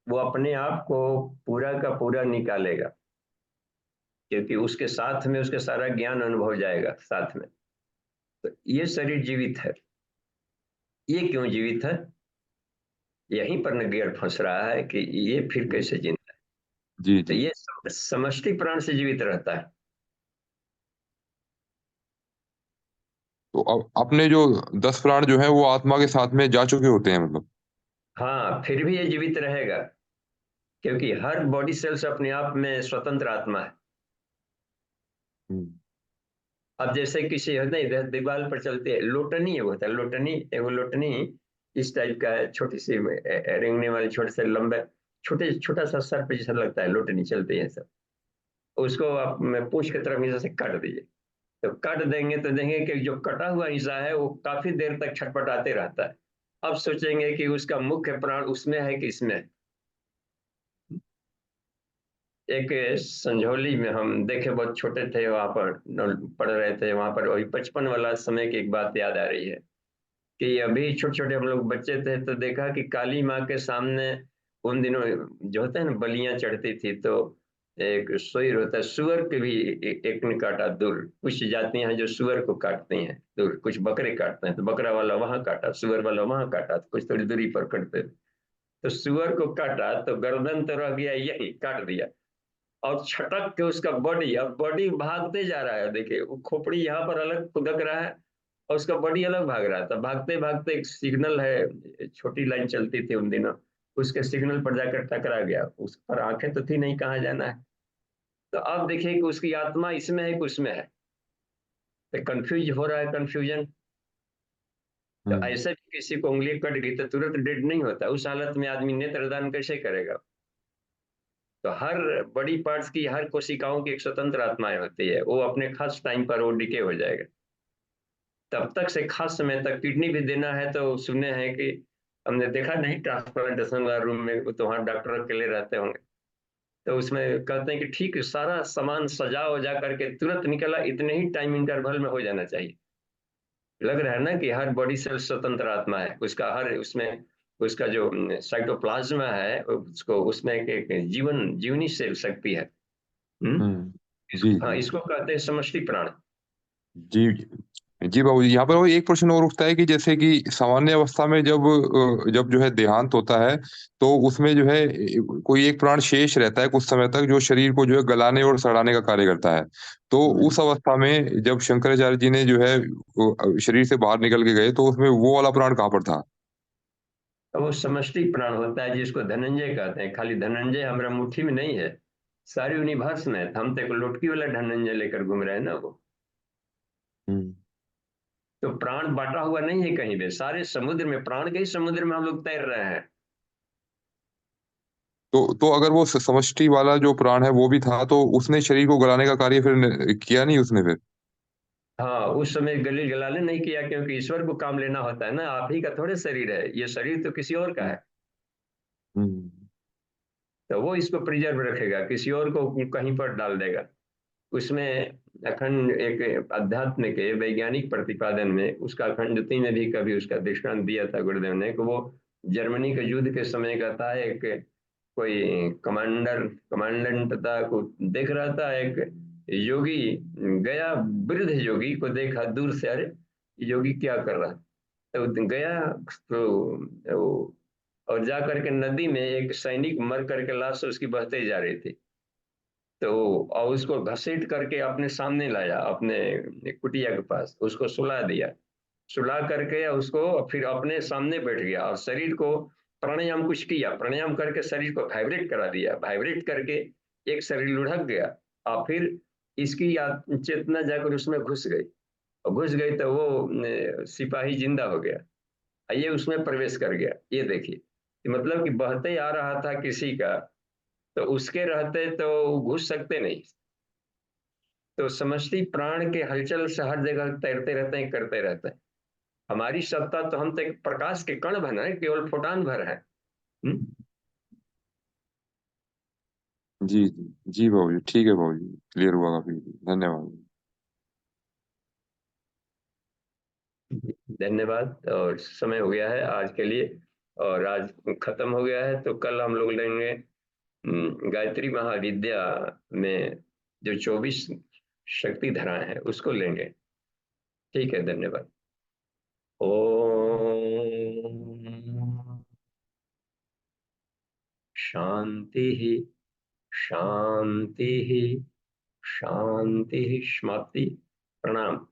वो अपने आप को पूरा का पूरा निकालेगा, क्योंकि उसके साथ में उसके सारा ज्ञान अनुभव जाएगा साथ में। तो ये शरीर जीवित है। ये क्यों जीवित है, यहीं पर न गियर फंस रहा है कि ये फिर कैसे जिंदा है। जी तो जी। ये समष्टि प्राण से जीवित रहता है। तो अब अपने जो 10 प्राण जो है वो आत्मा के साथ में जा चुके होते हैं मतलब? हाँ, फिर भी ये जीवित रहेगा, क्योंकि हर बॉडी सेल्स अपने आप में स्वतंत्र आत्मा है। हम्म। अब जैसे किसी नहीं दीवार पर चलती है लोटनी, है होता है लोटनी, एगो लोटनी इस टाइप का है, छोटी सी रेंगने वाली, छोटे से लंबे, छोटा सा सर पे जैसा लगता है, लोटनी चलती है सब। उसको आप पूंछ की तरफ हिस्सा से काट दीजिए, तो काट देंगे तो देखेंगे कि जो कटा हुआ हिस्सा है वो काफी देर तक छटपटाते रहता है। अब सोचेंगे कि उसका मुख्य प्राण उसमें है कि इसमें है। एक संझौली में हम देखे, बहुत छोटे थे वहां पर, पढ़ रहे थे वहां पर, वही 55 वाला समय की एक बात याद आ रही है कि अभी छोटे छोटे हम लोग बच्चे थे तो देखा कि काली माँ के सामने उन दिनों जो होता है ना बलियां चढ़ती थी, तो एक सुअर होता है, सुअर के भी एक ने काटा दूर। कुछ जातियां हैं जो सुअर को काटती हैं दूर, कुछ बकरे काटते हैं, तो बकरा वाला वहां काटा, सुअर वाला वहां काटा, तो कुछ थोड़ी दूरी पर कटते थे। तो सुअर को काटा तो गर्दन तो रह गया, यही काट दिया, और छटक के उसका बॉडी, अब बॉडी भागते जा रहा है, देखिए वो खोपड़ी यहाँ पर अलग खुदक रहा है और उसका बॉडी अलग भाग रहा था। भागते भागते एक सिग्नल है, छोटी लाइन चलती थी उन दिनों, उसके सिग्नल पर जाकर टकरा गया। उस पर आंखें तो थी नहीं, कहाँ जाना है। तो अब देखिए कि उसकी आत्मा इसमें है कि उसमें है, तो कंफ्यूज हो रहा है, कंफ्यूजन। तो हम्म। ऐसे भी किसी को उंगली कट गई तो तुरंत डेड नहीं होता, उस हालत में आदमी नेत्रदान कैसे करेगा। तो हर बड़ी पार्ट्स की, हर कोशिकाओं की एक स्वतंत्र आत्माएं होती है, वो अपने खास टाइम पर वो डिके हो जाएगा। तब तक से खास समय तक किडनी भी देना है तो सुने हैं कि, हमने देखा नहीं ट्रांसप्लांटेशन वाला रूम में, वो तो वहाँ डॉक्टर अकेले रहते होंगे, तो उसमें कहते हैं कि ठीक सारा सामान सजा वजा करके तुरंत निकला, इतने ही टाइम इंटरवल में हो जाना चाहिए। लग रहा है ना कि हर बॉडी सेल स्वतंत्र आत्मा है, उसका हर उसमें उसका जो साइटोप्लाज्मा है उसको उसमें एक जीवनी से शक्ति है। जी हाँ, जी। इसको कहते हैं समष्टि प्राण। जी जी बाबू जी, यहाँ पर वो एक प्रश्न और उठता है कि जैसे कि सामान्य अवस्था में जब जो है देहांत होता है, तो उसमें जो है कोई एक प्राण शेष रहता है कुछ समय तक, जो शरीर को जो है गलाने और सड़ाने का कार्य करता है। तो उस अवस्था में जब शंकराचार्य जी ने जो है शरीर से बाहर निकल के गए, तो उसमें वो वाला प्राण कहाँ पर था? तो वो समष्टि प्राण होता है जिसको धनंजय कहते हैं। खाली धनंजय हमारा मुट्ठी में नहीं है, सारी यूनिवर्स में है। हम तो एक लुटकी वाला धनंजय लेकर घूम रहे हैं ना वो। तो प्राण बांटा हुआ नहीं है कहीं भी, सारे समुद्र में, प्राण के ही समुद्र में हम लोग तैर रहे हैं। तो अगर वो समष्टि वाला जो प्राण है वो भी था, तो उसने शरीर को गलाने का कार्य फिर किया नहीं उसने फिर? हाँ, उस समय गले गलाने नहीं किया, क्योंकि ईश्वर को काम लेना होता है ना, आप ही का थोड़े शरीर है, ये शरीर तो किसी और का है। हम्म। तो वो इसको प्रिजर्व रखेगा, किसी और को कहीं पर डाल देगा। उसमें अखंड एक अध्यात्म के वैज्ञानिक प्रतिपादन में उसका अखंडता में भी कभी उसका दृष्टांत दिया था गुरुदेव ने, कि वो जर्मनी के युद्ध के समय का था, एक कोई कमांडेंट था, को देख रहा था, एक योगी गया, वृद्ध योगी को देखा दूर से, अरे योगी क्या कर रहा है, तो गया तो वो, और जा करके नदी में एक सैनिक मर करके लाश उसकी बहते जा रही थी, तो और उसको घसीट करके अपने सामने लाया, अपने कुटिया के पास उसको सुला दिया, सुला करके उसको फिर अपने सामने बैठ गया और शरीर को प्राणायाम कुछ किया, प्राणायाम करके शरीर को वाइब्रेट करा दिया, वाइब्रेट करके एक शरीर लुढ़क गया, और फिर इसकी चेतना जाकर उसमें घुस गई, और घुस गई तो वो सिपाही जिंदा हो गया, ये उसमें प्रवेश कर गया। ये देखिए, मतलब कि बहते आ रहा था किसी का, तो उसके रहते तो घुस सकते नहीं। तो समष्टि प्राण के हलचल से हर जगह तैरते रहते हैं, करते रहते हैं। हमारी सत्ता तो, हम तो एक प्रकाश के कण भर है, केवल फोटान भर है। जी जी जी बाबूजी, ठीक है बाबूजी, क्लियर हुआ काफी। धन्यवाद। धन्यवाद। और समय हो गया है आज के लिए, और आज खत्म हो गया है, तो कल हम लोग लेंगे गायत्री महाविद्या में जो 24 शक्ति धाराएं हैं उसको लेंगे। ठीक है, धन्यवाद। ओम शांति शांति शांति। समाप्ति। प्रणाम।